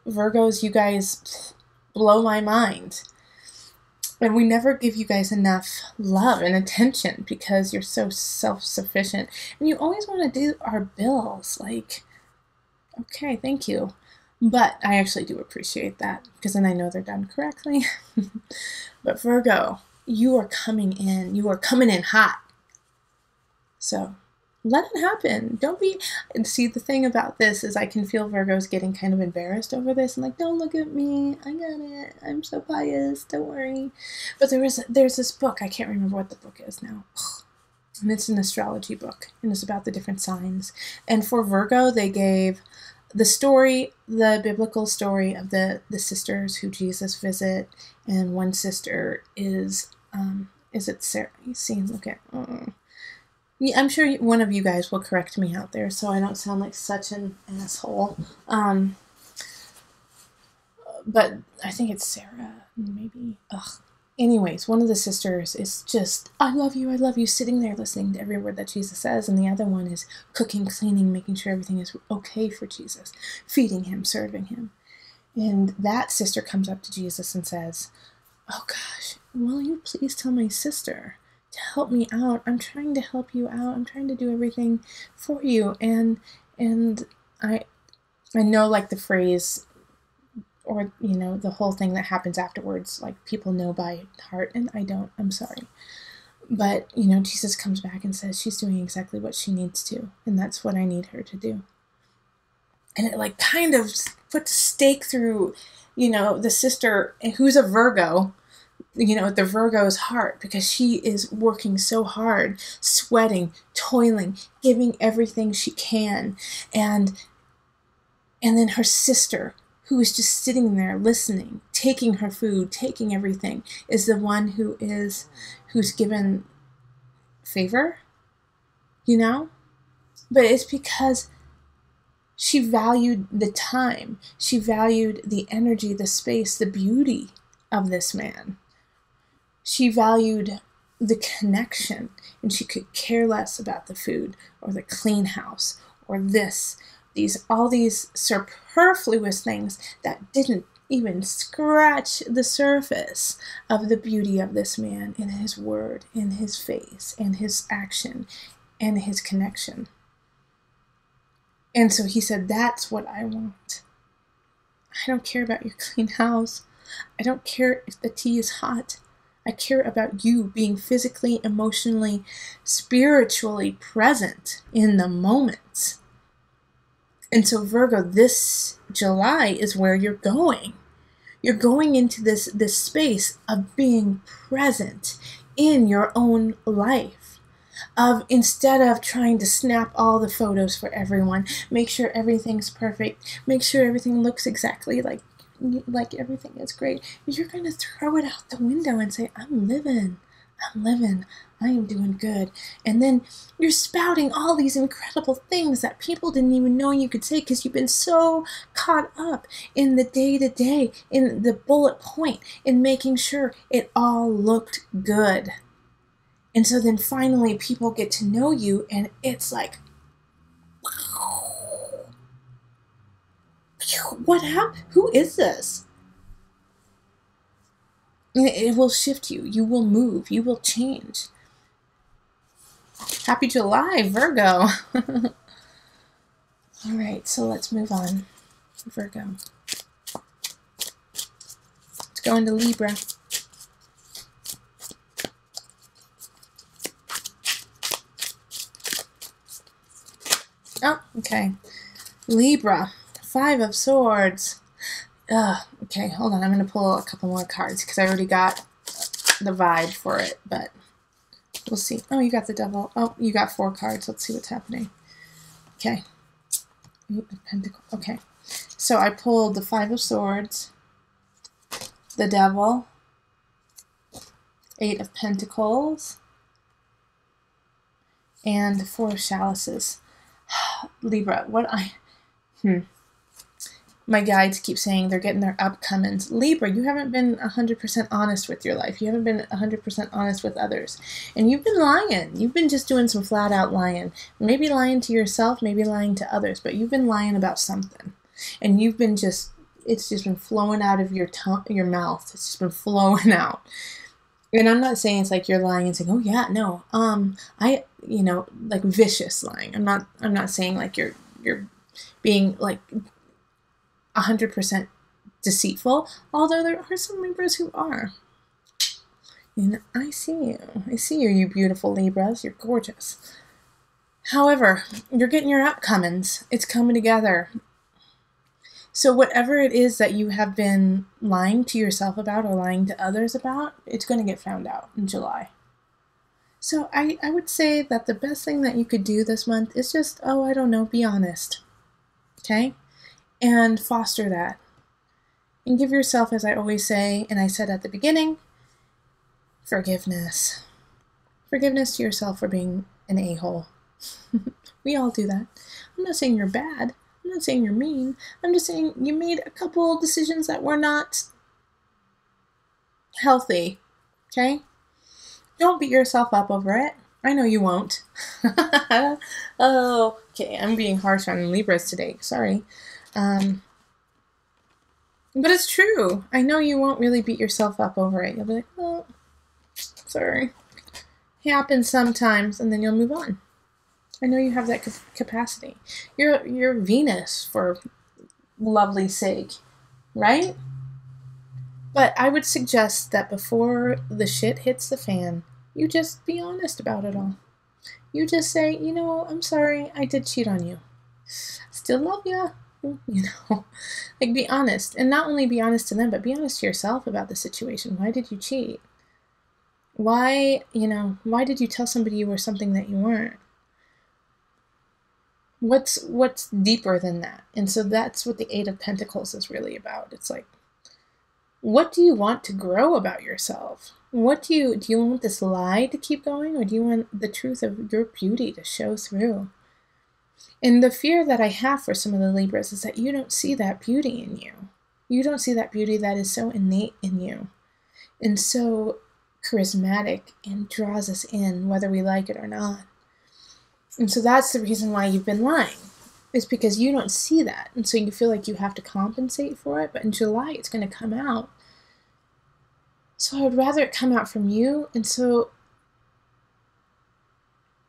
Virgos, you guys blow my mind. And we never give you guys enough love and attention because you're so self-sufficient. And you always want to do our bills. Like, okay, thank you. But I actually do appreciate that, because then I know they're done correctly. But Virgo, you are coming in. You are coming in hot. So let it happen. Don't be, see, the thing about this is I can feel Virgos getting kind of embarrassed over this and like, don't look at me, I got it, I'm so pious, don't worry. But there's this book, I can't remember what the book is now, and it's an astrology book, and it's about the different signs. And for Virgo, they gave the story, the biblical story of the sisters who Jesus visit, and one sister is it Sarah? You see, look at, yeah, I'm sure one of you guys will correct me out there so I don't sound like such an asshole. But I think it's Sarah, maybe. Ugh. Anyways, one of the sisters is just, I love you, sitting there listening to every word that Jesus says. And the other one is cooking, cleaning, making sure everything is okay for Jesus, feeding him, serving him. And that sister comes up to Jesus and says, oh gosh, will you please tell my sister to help me out? I'm trying to help you out. I'm trying to do everything for you. And I know, like, the phrase, or, you know, the whole thing that happens afterwards, like, people know by heart, and I don't. I'm sorry. But, you know, Jesus comes back and says she's doing exactly what she needs to, and that's what I need her to do. And it, like, kind of puts a stake through, you know, the sister who's a Virgo, you know, the Virgo's heart, because she is working so hard, sweating, toiling, giving everything she can. And then her sister, who is just sitting there listening, taking her food, taking everything, is the one who's given favor, you know? But it's because she valued the time, she valued the energy, the space, the beauty of this man. She valued the connection, and she could care less about the food or the clean house or all these superfluous things that didn't even scratch the surface of the beauty of this man in his word, in his face, in his action, and his connection. And so he said, that's what I want. I don't care about your clean house. I don't care if the tea is hot. I care about you being physically, emotionally, spiritually present in the moment. And so Virgo, this July is where you're going. You're going into this space of being present in your own life. Instead of trying to snap all the photos for everyone, make sure everything's perfect, make sure everything looks exactly like everything is great, you're going to throw it out the window and say, I'm living I'm living. I am doing good. And then you're spouting all these incredible things that people didn't even know you could say because you've been so caught up in the day-to-day, in the bullet point, in making sure it all looked good. And so then finally people get to know you and it's like, what happened? Who is this? And it will shift you. You will move. You will change. Happy July, Virgo. All right, so let's move on. Virgo. Let's go into Libra. Oh, okay. Libra. 5 of Swords. Okay, hold on. I'm going to pull a couple more cards because I already got the vibe for it, but we'll see. Oh, you got the Devil. Oh, you got 4 cards. Let's see what's happening. Okay. 8 of Pentacles. Okay. So I pulled the 5 of Swords, the Devil, 8 of Pentacles, and the 4 of Chalices. Libra, my guides keep saying they're getting their upcomings. Libra, you haven't been 100% honest with your life. You haven't been 100% honest with others. And you've been lying. You've been just doing some flat out lying. Maybe lying to yourself, maybe lying to others, but you've been lying about something. And you've been it's just been flowing out of your mouth. It's just been flowing out. And I'm not saying it's like you're lying and saying, oh yeah, no, like vicious lying. I'm not saying like you're being like 100% deceitful, although there are some Libras who are. And I see you. I see you, you beautiful Libras. You're gorgeous. However, you're getting your upcomings. It's coming together. So whatever it is that you have been lying to yourself about or lying to others about, it's going to get found out in July. So I would say that the best thing that you could do this month is just, be honest. Okay? And foster that. And give yourself, as I always say, and I said at the beginning, forgiveness. Forgiveness to yourself for being an a-hole. We all do that. I'm not saying you're bad. I'm not saying you're mean. I'm just saying you made a couple decisions that were not healthy. Okay? Don't beat yourself up over it. I know you won't. Oh, okay. I'm being harsh on Libras today. Sorry. But it's true. I know you won't really beat yourself up over it. You'll be like, oh, sorry. It happens sometimes, and then you'll move on. I know you have that capacity. You're Venus, for lovely sake, right? But I would suggest that before the shit hits the fan, you just be honest about it all. You just say, I'm sorry, I did cheat on you. Still love ya. Like be honest. And not only be honest to them, but be honest to yourself about the situation. Why did you cheat? Why did you tell somebody you were something that you weren't? What's deeper than that? And so that's what the 8 of Pentacles is really about. It's like, what do you want to grow about yourself? Do you want this lie to keep going, or do you want the truth of your beauty to show through? And the fear that I have for some of the Libras is that you don't see that beauty in you. You don't see that beauty that is so innate in you and so charismatic and draws us in whether we like it or not. And so that's the reason why you've been lying. It's because you don't see that. And so you feel like you have to compensate for it. But in July, it's going to come out. So I would rather it come out from you. And so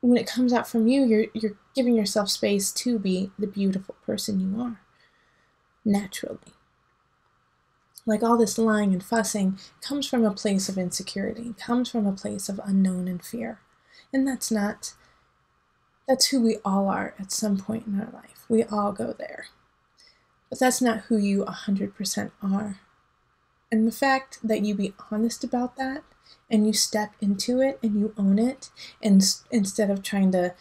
when it comes out from you, you're giving yourself space to be the beautiful person you are. Naturally. Like all this lying and fussing comes from a place of insecurity. Comes from a place of unknown and fear. And that's who we all are at some point in our life. We all go there. But that's not who you 100% are. And the fact that you be honest about that and you step into it and you own it, and instead of trying to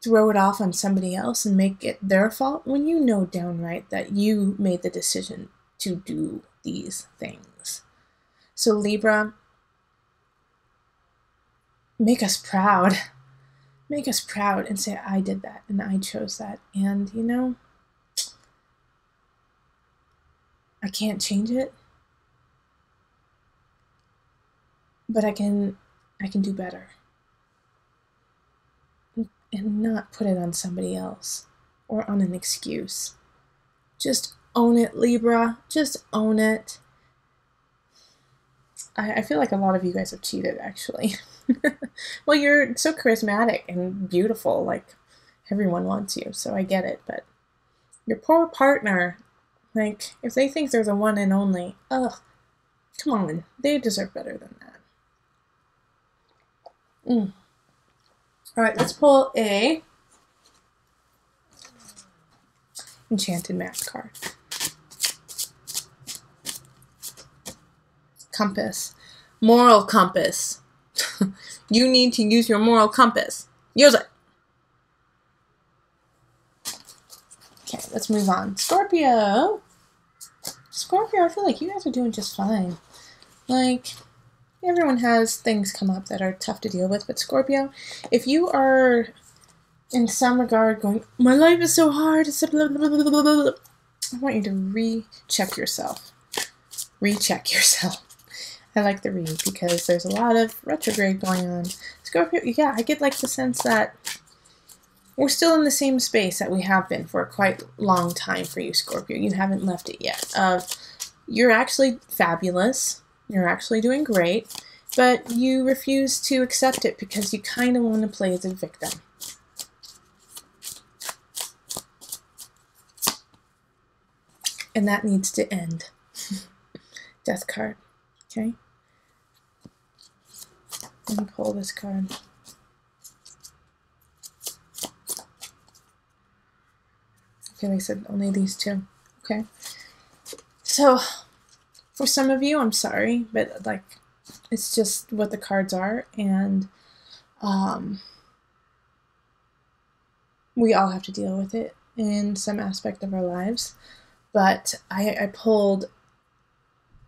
throw it off on somebody else and make it their fault, when you know downright that you made the decision to do these things. So Libra, make us proud. Make us proud and say, I did that and I chose that. And, you know, I can't change it, but I can do better. And not put it on somebody else or on an excuse. Just own it, Libra. Just own it. I feel like a lot of you guys have cheated, actually. Well, you're so charismatic and beautiful. Like, everyone wants you, so I get it. But your poor partner, like, if they think they're the one and only, ugh, come on. They deserve better than that. All right, let's pull a Enchanted Map card. Compass. Moral compass. You need to use your moral compass. Use it. Okay, let's move on. Scorpio. Scorpio, I feel like you guys are doing just fine. Like, everyone has things come up that are tough to deal with, but Scorpio, if you are in some regard going, my life is so hard, it's blah, blah, blah, blah, blah, I want you to recheck yourself. Recheck yourself. I like the read because there's a lot of retrograde going on. Scorpio, yeah, I get like the sense that we're still in the same space that we have been for a quite long time for you, Scorpio. You haven't left it yet. You're actually fabulous. You're actually doing great, but you refuse to accept it because you kind of want to play as a victim. And that needs to end. Death card. Okay. Let me pull this card. Okay, they said only these two. Okay. So, for some of you, I'm sorry, but like, it's just what the cards are, and we all have to deal with it in some aspect of our lives. But I pulled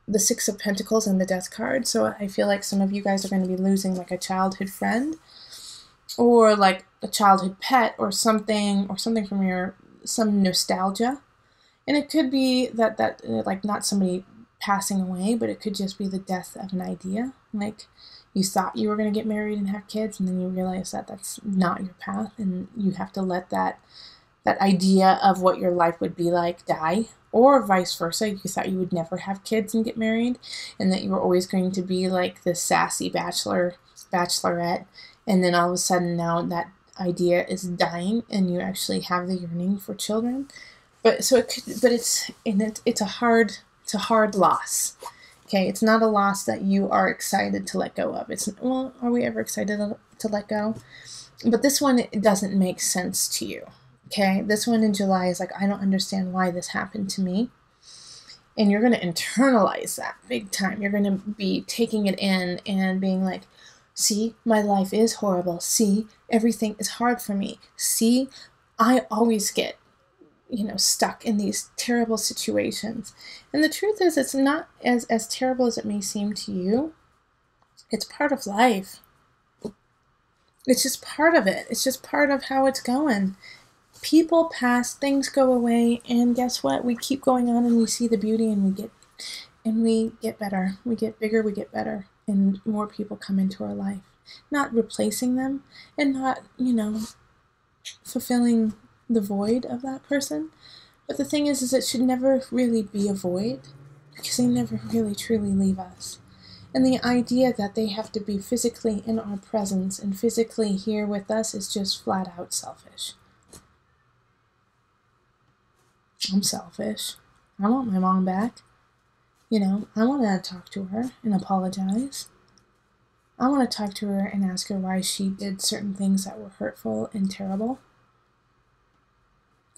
the Six of Pentacles and the Death card, so I feel like some of you guys are going to be losing like a childhood friend, or like a childhood pet, or something from some nostalgia. And it could be that like not somebody passing away, but it could just be the death of an idea. Like, you thought you were going to get married and have kids, and then you realize that that's not your path, and you have to let that idea of what your life would be like die. Or vice versa, you thought you would never have kids and get married, and that you were always going to be like this sassy bachelorette, and then all of a sudden now that idea is dying, and you actually have the yearning for children. But so it could, but it's a hard loss. Okay, it's not a loss that you are excited to let go of. Well, are we ever excited to let go? But this one, it doesn't make sense to you. Okay, this one in July is like, I don't understand why this happened to me. And you're going to internalize that big time. You're going to be taking it in and being like, see, my life is horrible. See, everything is hard for me. See, I always get, stuck in these terrible situations. And the truth is, it's not as terrible as it may seem to you. It's part of life. It's just part of it. It's just part of how it's going. People pass, things go away, and guess what? We keep going on, and we see the beauty, and we get better. We get bigger, we get better, and more people come into our life. Not replacing them, and not, fulfilling the void of that person. But the thing is it should never really be a void, because they never really truly leave us. And the idea that they have to be physically in our presence and physically here with us is just flat out selfish. I'm selfish. I want my mom back. I want to talk to her and apologize. I want to talk to her and ask her why she did certain things that were hurtful and terrible.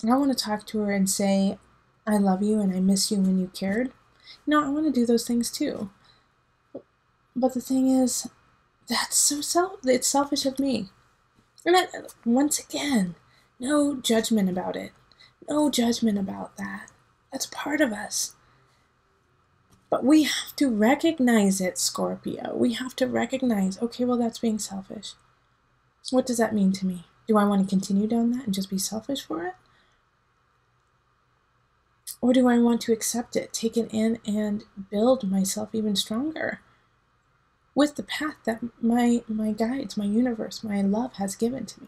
I want to talk to her and say, I love you and I miss you when you cared. I want to do those things too. But the thing is, that's it's selfish of me. And once again, no judgment about it. No judgment about that. That's part of us. But we have to recognize it, Scorpio. We have to recognize, okay, well, that's being selfish. What does that mean to me? Do I want to continue down that and just be selfish for it? Or do I want to accept it, take it in, and build myself even stronger with the path that my guides, my universe, my love has given to me?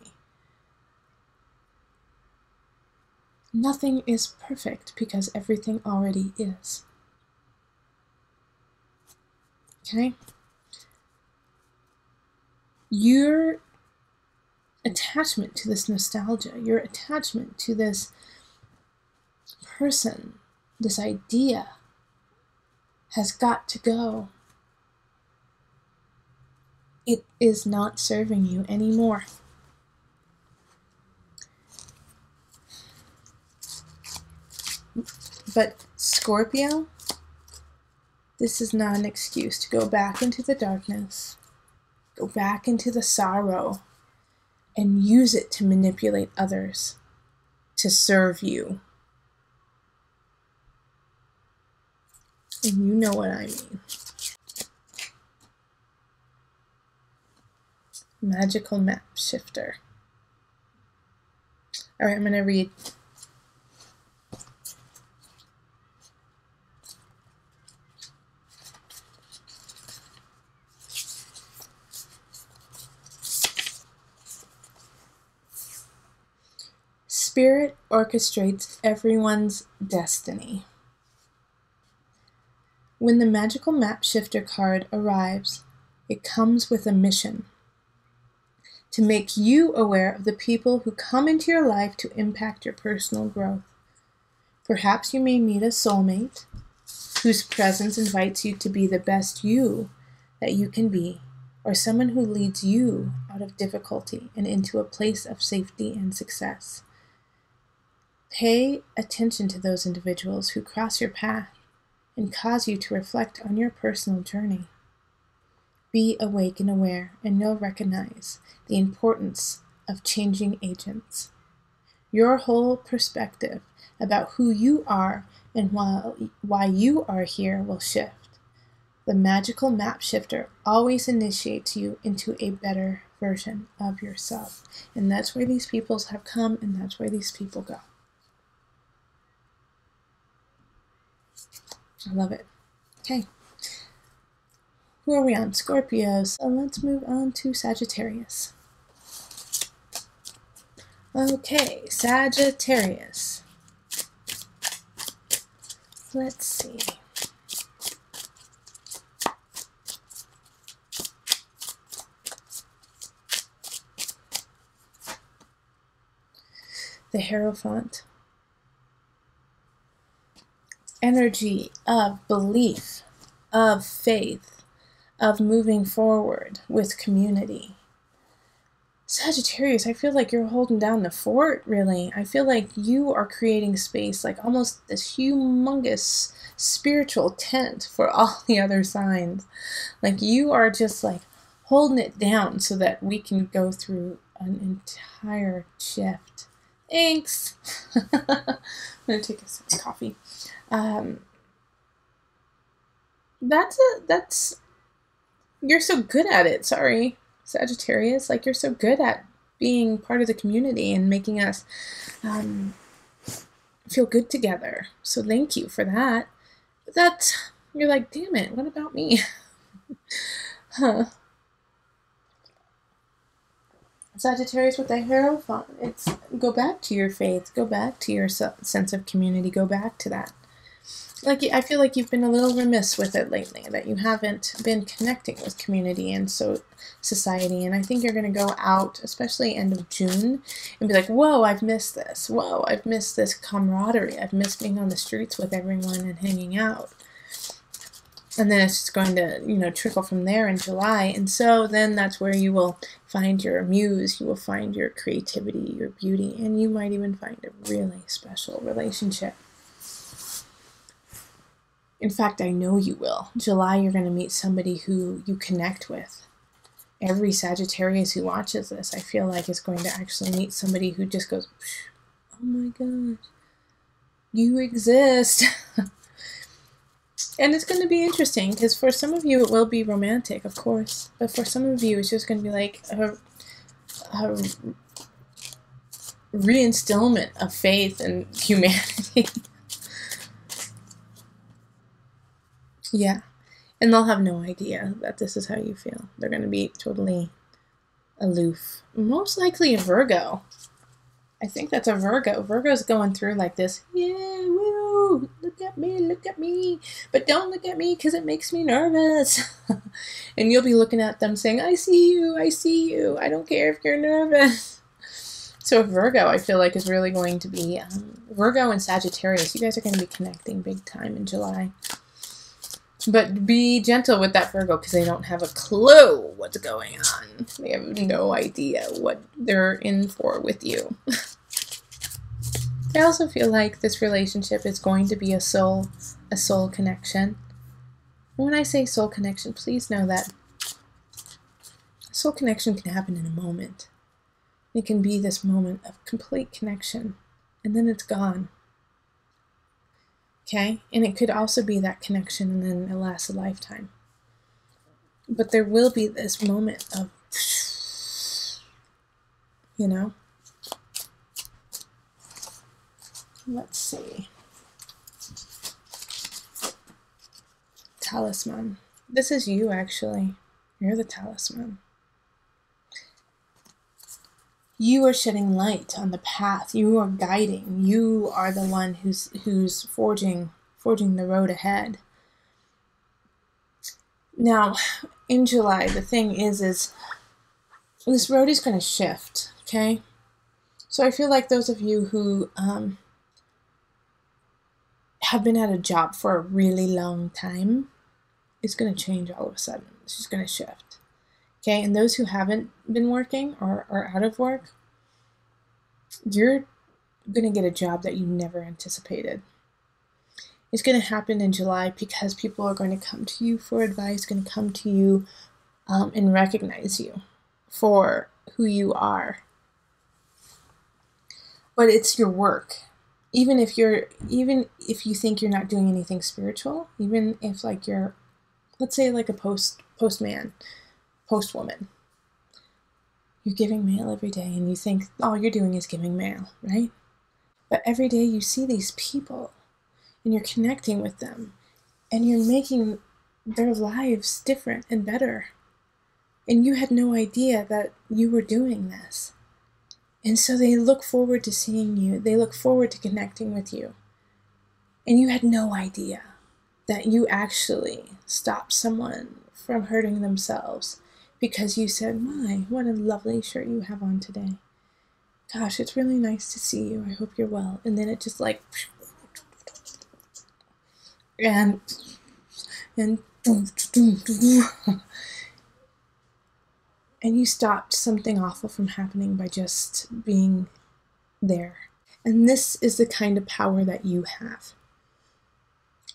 Nothing is perfect because everything already is. Okay? Your attachment to this nostalgia, your attachment to this person, this idea, has got to go. It is not serving you anymore. But Scorpio, this is not an excuse to go back into the darkness, go back into the sorrow, and use it to manipulate others to serve you. And you know what I mean. Magical map shifter. All right, I'm going to read. Spirit orchestrates everyone's destiny. When the magical map shifter card arrives, it comes with a mission to make you aware of the people who come into your life to impact your personal growth. Perhaps you may meet a soulmate whose presence invites you to be the best you that you can be, or someone who leads you out of difficulty and into a place of safety and success. Pay attention to those individuals who cross your path and cause you to reflect on your personal journey. Be awake and aware, and you'll recognize the importance of changing agents. Your whole perspective about who you are and why you are here will shift. The magical map shifter always initiates you into a better version of yourself. And that's where these people have come, and that's where these people go. I love it. Okay. Who are we on? Scorpio. So let's move on to Sagittarius. Okay, Sagittarius. Let's see. The Hierophant. Energy of belief, of faith, of moving forward with community. Sagittarius, I feel like you're holding down the fort, really. I feel like you are creating space, like almost this humongous spiritual tent for all the other signs. Like you are just like holding it down so that we can go through an entire shift. Thanks. I'm going to take a sip of coffee. You're so good at it. Sorry, Sagittarius. Like you're so good at being part of the community and making us feel good together. So thank you for that. But you're like, damn it, what about me? Huh. Sagittarius with the Hierophant. It's go back to your faith, go back to your sense of community, go back to that. Like I feel like you've been a little remiss with it lately, that you haven't been connecting with community and society. And I think you're going to go out, especially end of June, and be like, whoa, I've missed this. Whoa, I've missed this camaraderie. I've missed being on the streets with everyone and hanging out. And then it's just going to, trickle from there in July. And so then that's where you will find your muse, you will find your creativity, your beauty, and you might even find a really special relationship. In fact, I know you will. July, you're going to meet somebody who you connect with. Every Sagittarius who watches this, I feel like, is going to actually meet somebody who just goes, oh my gosh, you exist. And it's going to be interesting, because for some of you it will be romantic, of course. But for some of you it's just going to be like a reinstillment of faith in humanity. Yeah. And they'll have no idea that this is how you feel. They're going to be totally aloof. Most likely a Virgo. I think that's a Virgo. Virgo's going through like this, yeah, woo, look at me, but don't look at me because it makes me nervous. And you'll be looking at them saying, I see you, I don't care if you're nervous. So Virgo, I feel like, is really going to be, Virgo and Sagittarius, you guys are going to be connecting big time in July. But be gentle with that Virgo, because they don't have a clue what's going on. They have no idea what they're in for with you. I also feel like this relationship is going to be a soul connection. When I say soul connection, please know that soul connection can happen in a moment. It can be this moment of complete connection, and then it's gone. Okay? And it could also be that connection and then it lasts a lifetime. But there will be this moment of, you know? Let's see. Talisman. This is you, actually. You're the talisman. You are shedding light on the path. You are guiding. You are the one who's forging the road ahead. Now, in July, the thing is this road is going to shift, okay? So I feel like those of you who have been at a job for a really long time, it's going to change all of a sudden. It's just going to shift. Okay, and those who haven't been working or are out of work, you're going to get a job that you never anticipated. It's going to happen in July because people are going to come to you for advice, going to come to you and recognize you for who you are. But it's your work. Even if you think you're not doing anything spiritual, even if like you're, let's say like a postwoman, you're giving mail every day and you think all you're doing is giving mail, right? But every day you see these people and you're connecting with them and you're making their lives different and better. And you had no idea that you were doing this. And so they look forward to seeing you. They look forward to connecting with you. And you had no idea that you actually stopped someone from hurting themselves because you said, my, what a lovely shirt you have on today. Gosh, it's really nice to see you. I hope you're well. And then it just like, and you stopped something awful from happening by just being there. And this is the kind of power that you have.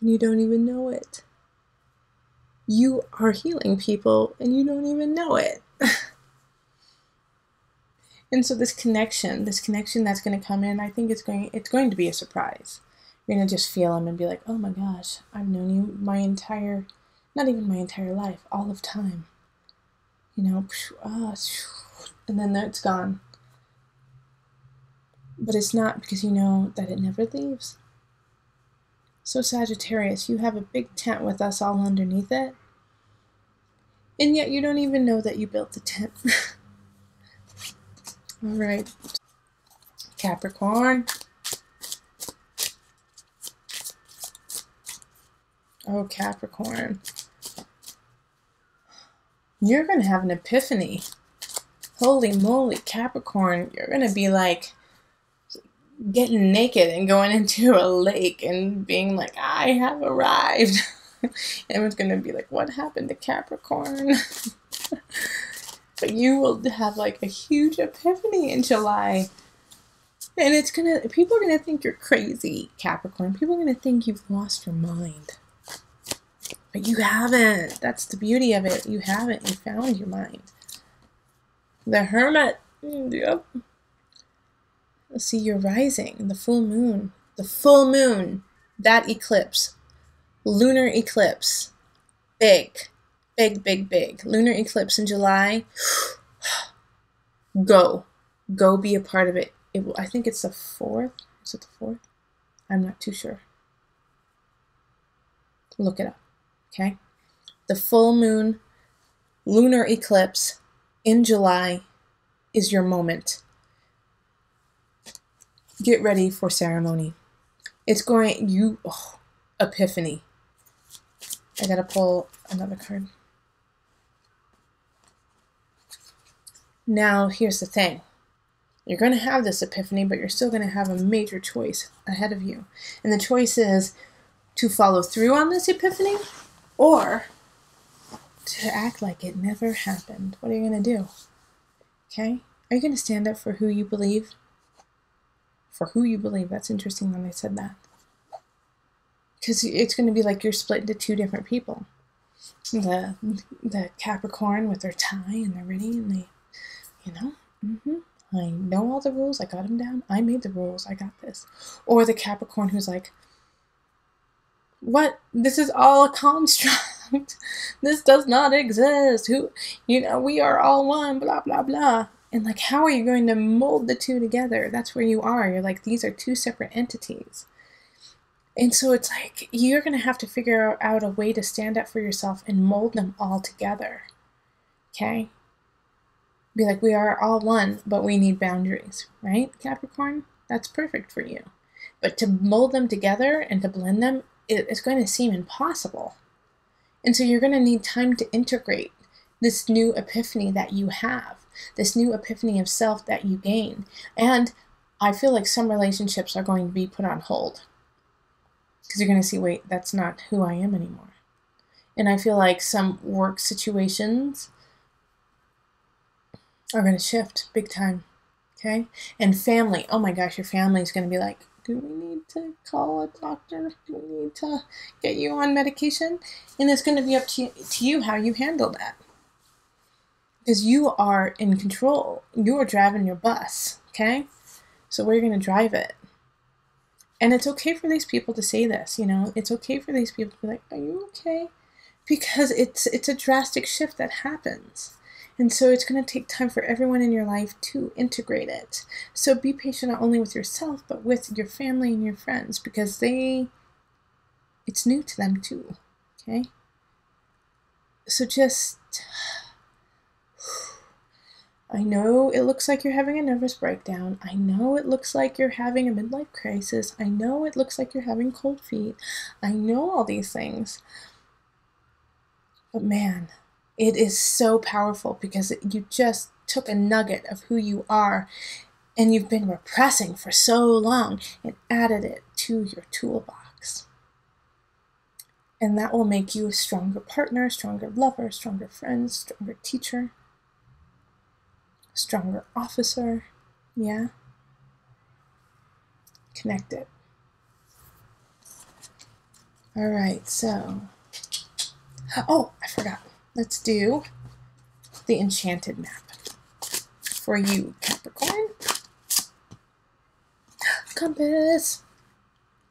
And you don't even know it. You are healing people and you don't even know it. And so this connection that's going to come in, I think it's going to be a surprise. You're going to just feel them and be like, oh my gosh, I've known you not even my entire life, all of time. You know, and then it's gone. But it's not, because you know that it never leaves. So Sagittarius, you have a big tent with us all underneath it. And yet you don't even know that you built the tent. All right. Capricorn. Oh, Capricorn. You're going to have an epiphany. Holy moly, Capricorn. You're going to be like getting naked and going into a lake and being like, I have arrived. And it's going to be like, what happened to Capricorn? But you will have like a huge epiphany in July. And people are going to think you're crazy, Capricorn. People are going to think you've lost your mind. But you haven't. That's the beauty of it. You haven't. You found your mind. The Hermit. Yep. See, you're rising. The full moon. The full moon. That eclipse Lunar eclipse. Big. Big, big, big. Lunar eclipse in July. Go. Go be a part of it. I think it's the 4th. Is it the 4th? I'm not too sure. Look it up. Okay? The full moon lunar eclipse in July is your moment. Get ready for ceremony. It's going, epiphany. I gotta pull another card. Now, here's the thing. You're going to have this epiphany, but you're still going to have a major choice ahead of you. And the choice is to follow through on this epiphany or to act like it never happened. What are you going to do? Okay? Are you going to stand up for who you believe? For who you believe. That's interesting when they said that. Because it's going to be like you're split into two different people. The Capricorn with their tie and they're ready and they, I know all the rules. I got them down. I made the rules. I got this. Or the Capricorn who's like, what? This is all a construct. This does not exist. We are all one, blah, blah, blah. And like, how are you going to mold the two together? That's where you are. You're like, these are two separate entities. And so it's like, you're going to have to figure out a way to stand up for yourself and mold them all together. Okay? Be like, we are all one, but we need boundaries, right, Capricorn? That's perfect for you. But to mold them together and to blend them, it's going to seem impossible. And so you're going to need time to integrate this new epiphany that you have, this new epiphany of self that you gain. And I feel like some relationships are going to be put on hold because you're going to see, wait, that's not who I am anymore. And I feel like some work situations are going to shift big time, okay? And family, oh my gosh, your family is going to be like, do we need to call a doctor? Do we need to get you on medication? And it's going to be up to you how you handle that. Because you are in control. You are driving your bus, okay? So where are you going to drive it? And it's okay for these people to say this, It's okay for these people to be like, are you okay? Because it's a drastic shift that happens. And so it's going to take time for everyone in your life to integrate it. So be patient not only with yourself, but with your family and your friends, because it's new to them too, okay? So just, I know it looks like you're having a nervous breakdown. I know it looks like you're having a midlife crisis. I know it looks like you're having cold feet. I know all these things. But man, it is so powerful because you just took a nugget of who you are and you've been repressing for so long and added it to your toolbox. And that will make you a stronger partner, stronger lover, stronger friend, stronger teacher, stronger officer. Yeah? Connected. All right, so. Oh, I forgot. Let's do the enchanted map for you, Capricorn. Compass.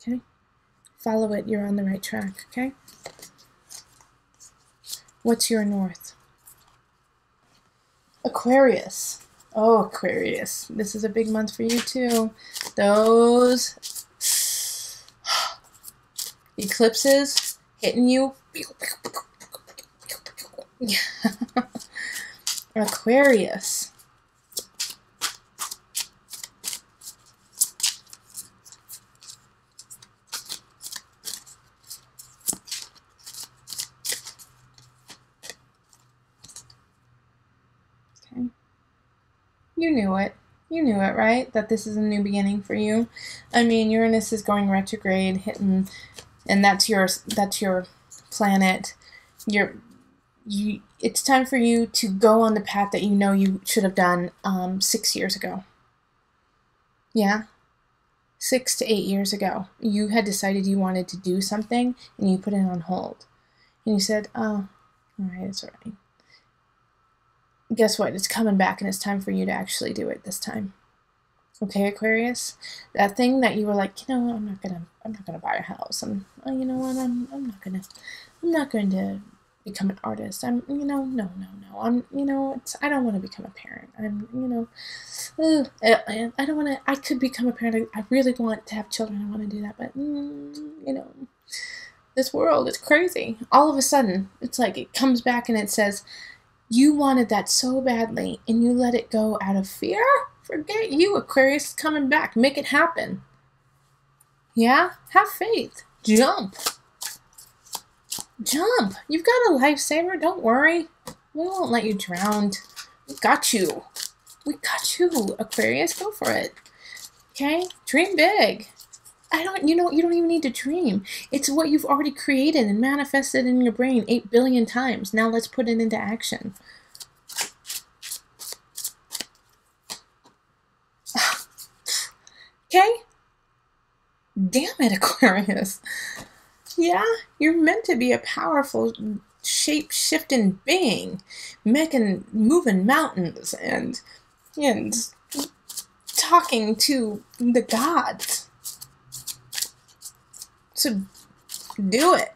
Okay. Follow it. You're on the right track. Okay. What's your north? Aquarius. Oh, Aquarius. This is a big month for you too. Those eclipses hitting you. Aquarius. Okay. You knew it. You knew it, right? That this is a new beginning for you. I mean, Uranus is going retrograde, hitting, and that's your planet. It's time for you to go on the path that you know you should have done 6 years ago. Yeah? 6 to 8 years ago. You had decided you wanted to do something, and you put it on hold. And you said, oh, all right, it's all right. Guess what? It's coming back, and it's time for you to actually do it this time. Okay, Aquarius? That thing that you were like, I'm not going to not gonna buy a house. You know what? I'm not going to become an artist. No. I don't want to become a parent. I don't want to. I could become a parent. I really want to have children. I want to do that, but this world is crazy. All of a sudden, it's like it comes back and it says, you wanted that so badly and you let it go out of fear? Forget you, Aquarius is coming back. Make it happen. Yeah? Have faith. Jump. Jump. You've got a lifesaver. Don't worry. We won't let you drown. We got you. We got you, Aquarius. Go for it. Okay? Dream big. You don't even need to dream. It's what you've already created and manifested in your brain 8 billion times. Now let's put it into action. Okay? Damn it, Aquarius. Yeah, you're meant to be a powerful, shape-shifting being, moving mountains and talking to the gods. So do it.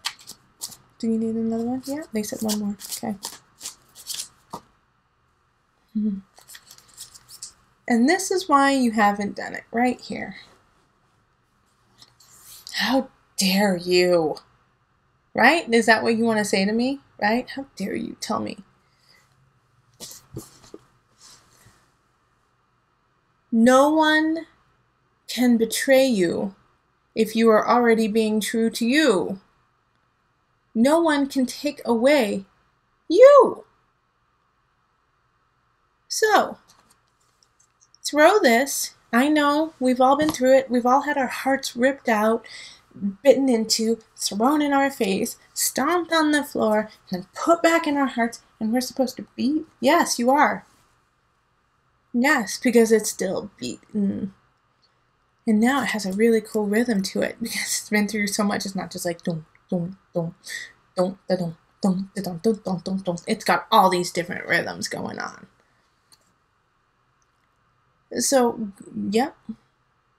Do you need another one? Yeah, they said one more. Okay. And this is why you haven't done it right here. How dare you? Right? Is that what you want to say to me? Right? How dare you tell me? No one can betray you if you are already being true to you. No one can take away you. So, throw this. I know, we've all been through it. We've all had our hearts ripped out, bitten into, thrown in our face, stomped on the floor, and put back in our hearts, and we're supposed to beat? Yes, you are. Yes, because it's still beaten. And now it has a really cool rhythm to it because it's been through so much. It's not just like dum dum dum dum dum dum dum dum dum dum dum. It's got all these different rhythms going on. So, yep,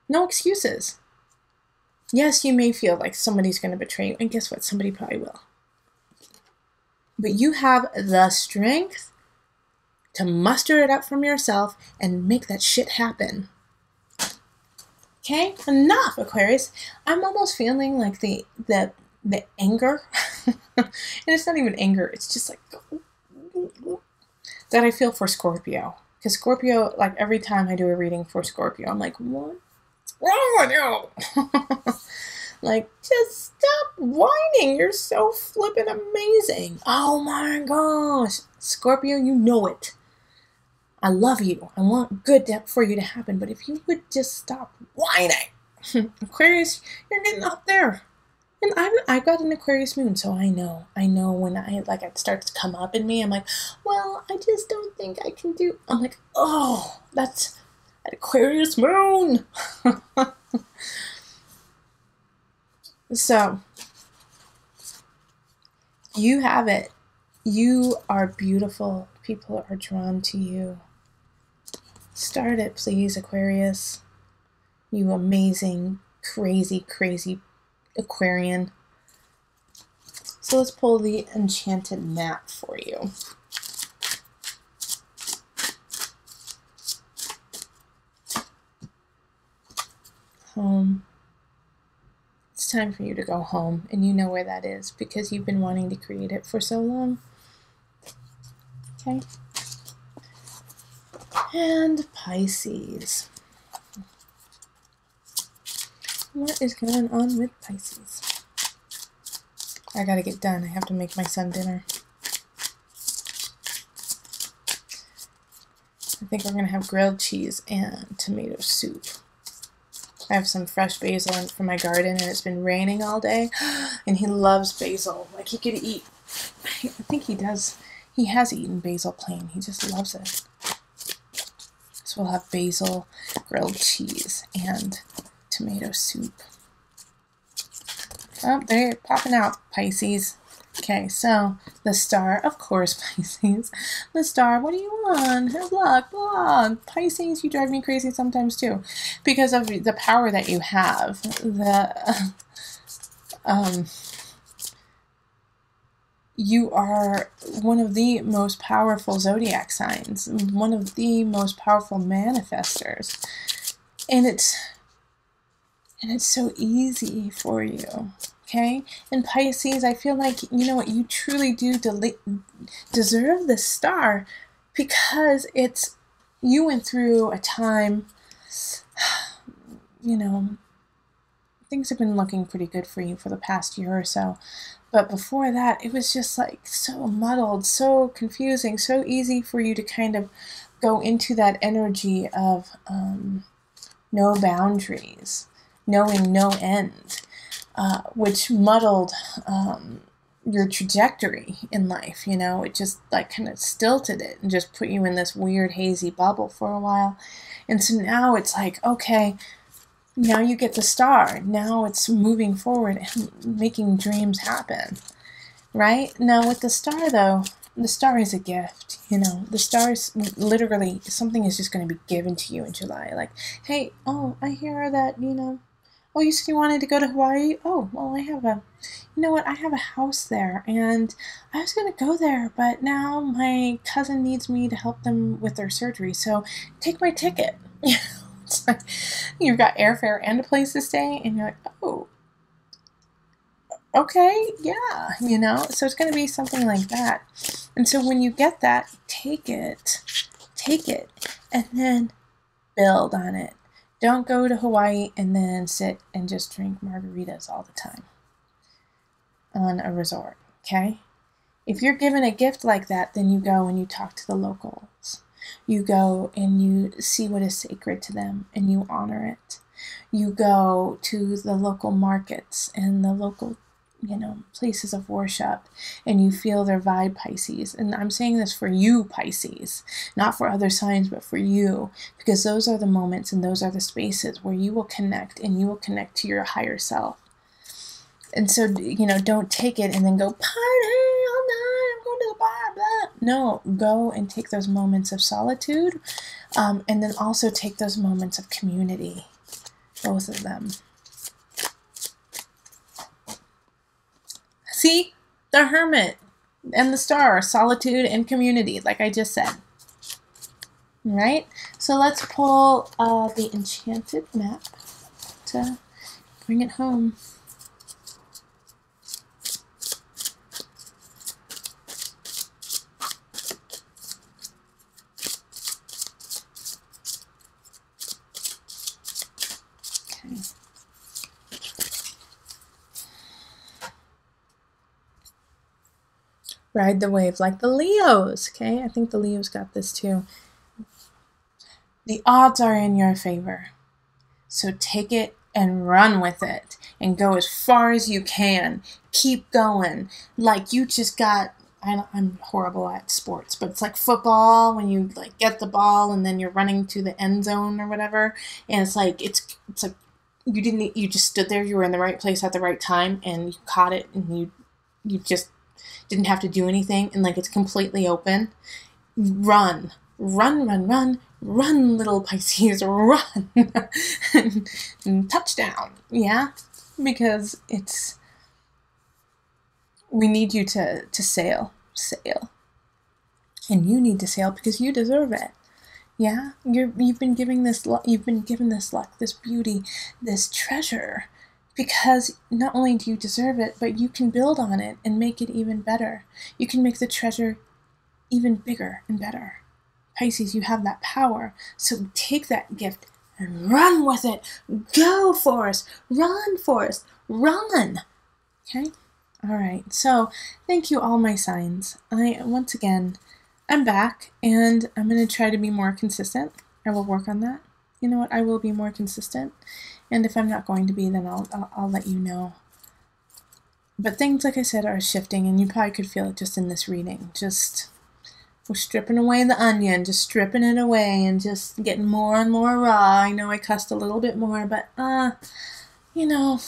no excuses. Yes, you may feel like somebody's going to betray you, and guess what? Somebody probably will. But you have the strength to muster it up from yourself and make that shit happen. Okay, enough, Aquarius. I'm almost feeling like the anger, and it's not even anger. It's just like that I feel for Scorpio. Because Scorpio, like every time I do a reading for Scorpio, I'm like, what's wrong with you? Like, just stop whining. You're so flippin' amazing. Oh my gosh. Scorpio, you know it. I love you. I want good for you to happen. But if you would just stop whining. Aquarius, you're getting up there. And I got an Aquarius moon, so I know when it starts to come up in me, I'm like, well, I just don't think I can do. I'm like, oh, that's an Aquarius moon. So, you have it. You are beautiful. People are drawn to you. Start it, please, Aquarius. You amazing, crazy, crazy Aquarian. So let's pull the enchanted map for you. Home. It's time for you to go home, and you know where that is because you've been wanting to create it for so long. Okay. And Pisces. What is going on with Pisces? I gotta get done. I have to make my son dinner. I think we're gonna have grilled cheese and tomato soup. I have some fresh basil from my garden, and it's been raining all day, and he loves basil. Like, he could eat, I think he does, he has eaten basil plain. He just loves it. So we'll have basil, grilled cheese, and tomato soup. Oh, they're popping out, Pisces. Okay, so the star, of course, Pisces. The star, what do you want? Her luck, blog. Pisces, you drive me crazy sometimes too. Because of the power that you have. You are one of the most powerful zodiac signs. One of the most powerful manifestors. And it's so easy for you. Okay? And Pisces, I feel like, you know what, you truly do deserve this star because you went through a time, you know, things have been looking pretty good for you for the past year or so. But before that, it was just like so muddled, so confusing, so easy for you to kind of go into that energy of no boundaries, knowing no end. Which muddled your trajectory in life, you know. It just like kind of stilted it and just put you in this weird hazy bubble for a while. And so now it's like, okay, now you get the star. Now it's moving forward and making dreams happen, right? Now with the star though, the star is a gift, you know. The star is literally, something is just going to be given to you in July. Like, hey, oh, I hear that, you know, oh, you said you wanted to go to Hawaii? Oh, well, you know what? I have a house there, and I was going to go there, but now my cousin needs me to help them with their surgery, so take my ticket. It's like you've got airfare and a place to stay, and you're like, oh, okay, yeah, you know? So it's going to be something like that. And so when you get that, take it, and then build on it. Don't go to Hawaii and then sit and just drink margaritas all the time on a resort, okay? If you're given a gift like that, then you go and you talk to the locals. You go and you see what is sacred to them and you honor it. You go to the local markets and the local, you know, places of worship, and you feel their vibe, Pisces. And I'm saying this for you, Pisces, not for other signs, but for you, because those are the moments and those are the spaces where you will connect, and you will connect to your higher self. And so, you know, don't take it and then go party all night, I'm going to the bar, blah. No, go and take those moments of solitude, and then also take those moments of community, both of them. See, the Hermit and the Star, solitude and community, like I just said. All right, so let's pull the Enchanted map to bring it home. Okay. Ride the wave like the Leos, okay? I think the Leos got this too. The odds are in your favor. So take it and run with it and go as far as you can. Keep going. Like you just got, I'm horrible at sports, but it's like football when you like get the ball and then you're running to the end zone or whatever. And it's like you just stood there, you were in the right place at the right time and you caught it and you just didn't have to do anything, and like it's completely open. Run, little Pisces, run. and touchdown, yeah? Because we need you to sail. And you need to sail because you deserve it. Yeah? You've been given this luck, this beauty, this treasure. Because not only do you deserve it, but you can build on it and make it even better. You can make the treasure even bigger and better. Pisces, you have that power. So take that gift and run with it. Go, Forest. Run, Forest. Run. Okay? All right. So thank you, all my signs. Once again, I'm back, and I'm going to try to be more consistent. I will work on that. You know what? I will be more consistent. And if I'm not going to be, then I'll let you know. But things, like I said, are shifting, and you probably could feel it just in this reading. We're stripping away the onion, just stripping it away, and just getting more and more raw. I know I cussed a little bit more, but, you know,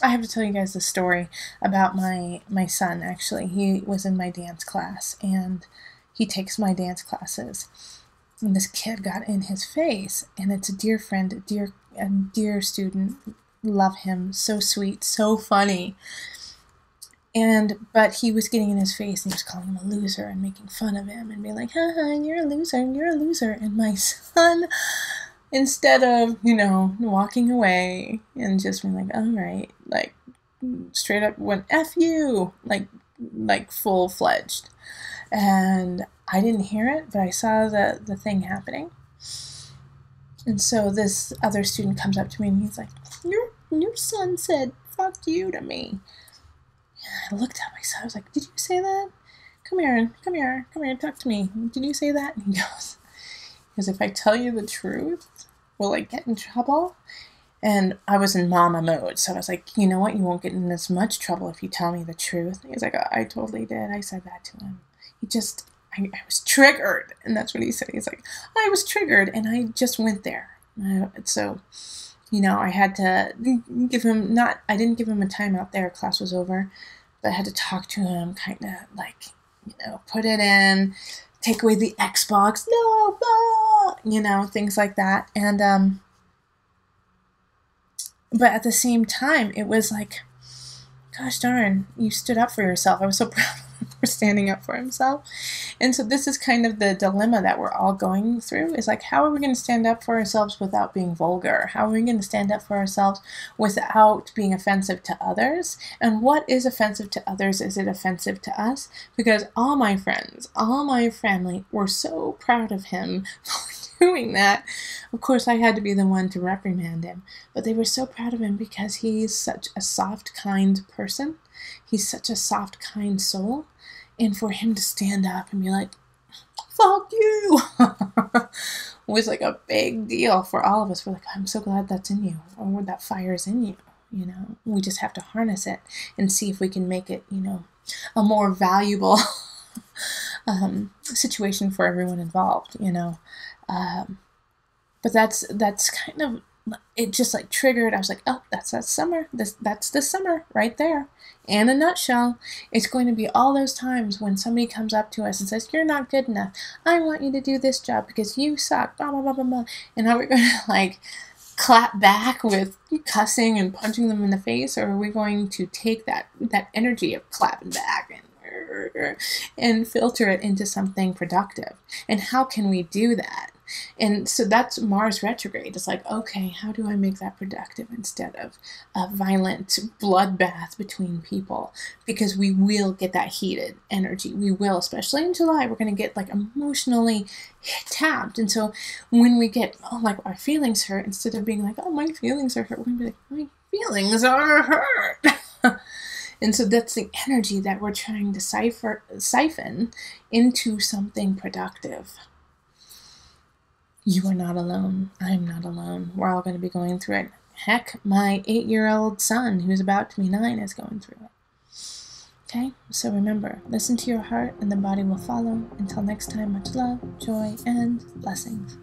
I have to tell you guys the story about my son. Actually, he was in my dance class, and he takes my dance classes. And this kid got in his face, and it's a dear friend, a dear student. Love him, so sweet, so funny. But he was getting in his face, and he was calling him a loser and making fun of him and being like, haha, you're a loser, you're a loser. And my son, instead of, walking away and just being like, all right, like, straight up went, F you, like full-fledged. And I didn't hear it, but I saw the thing happening. And so this other student comes up to me, and he's like, your son said, fuck you to me. And I looked at my son, I was like, did you say that? Come here, talk to me. Did you say that? And he goes, if I tell you the truth, will I get in trouble? And I was in mama mode, so I was like, you know what, you won't get in as much trouble if you tell me the truth. And he's like, I totally did. I said that to him. I was triggered. And that's what he said. He's like, I was triggered, and I just went there. So, I had to give him, I didn't give him a timeout there. Class was over. But I had to talk to him, kind of like, put it in, take away the Xbox, no, things like that. And, but at the same time, it was like, gosh darn, you stood up for yourself. I was so proud of him for standing up for himself. And so this is kind of the dilemma that we're all going through, is like, how are we going to stand up for ourselves without being vulgar? How are we going to stand up for ourselves without being offensive to others? And what is offensive to others? Is it offensive to us? Because all my friends, all my family were so proud of him for doing that. Of course, I had to be the one to reprimand him, but they were so proud of him because he's such a soft, kind person. He's such a soft, kind soul. And for him to stand up and be like, fuck you, was like a big deal for all of us. We're like, I'm so glad that's in you, or that fire's in you. We just have to harness it and see if we can make it, a more valuable situation for everyone involved, but that's kind of, it just like triggered. I was like, oh, that's that summer. That's the summer right there. In a nutshell, it's going to be all those times when somebody comes up to us and says, you're not good enough. I want you to do this job because you suck, blah, blah, blah, blah, blah. And are we going to like clap back with cussing and punching them in the face? Or are we going to take that energy of clapping back and filter it into something productive? And how can we do that? And so that's Mars retrograde. It's like, okay, how do I make that productive instead of a violent bloodbath between people? Because we will get that heated energy. We will, especially in July, we're going to get like emotionally tapped. And so when we get, like our feelings hurt, instead of being like, oh, my feelings are hurt, we're going to be like, my feelings are hurt. And so that's the energy that we're trying to siphon into something productive. You are not alone. I'm not alone. We're all going to be going through it. Heck, my 8-year-old son, who's about to be 9, is going through it. Okay? So remember, listen to your heart and the body will follow. Until next time, much love, joy, and blessings.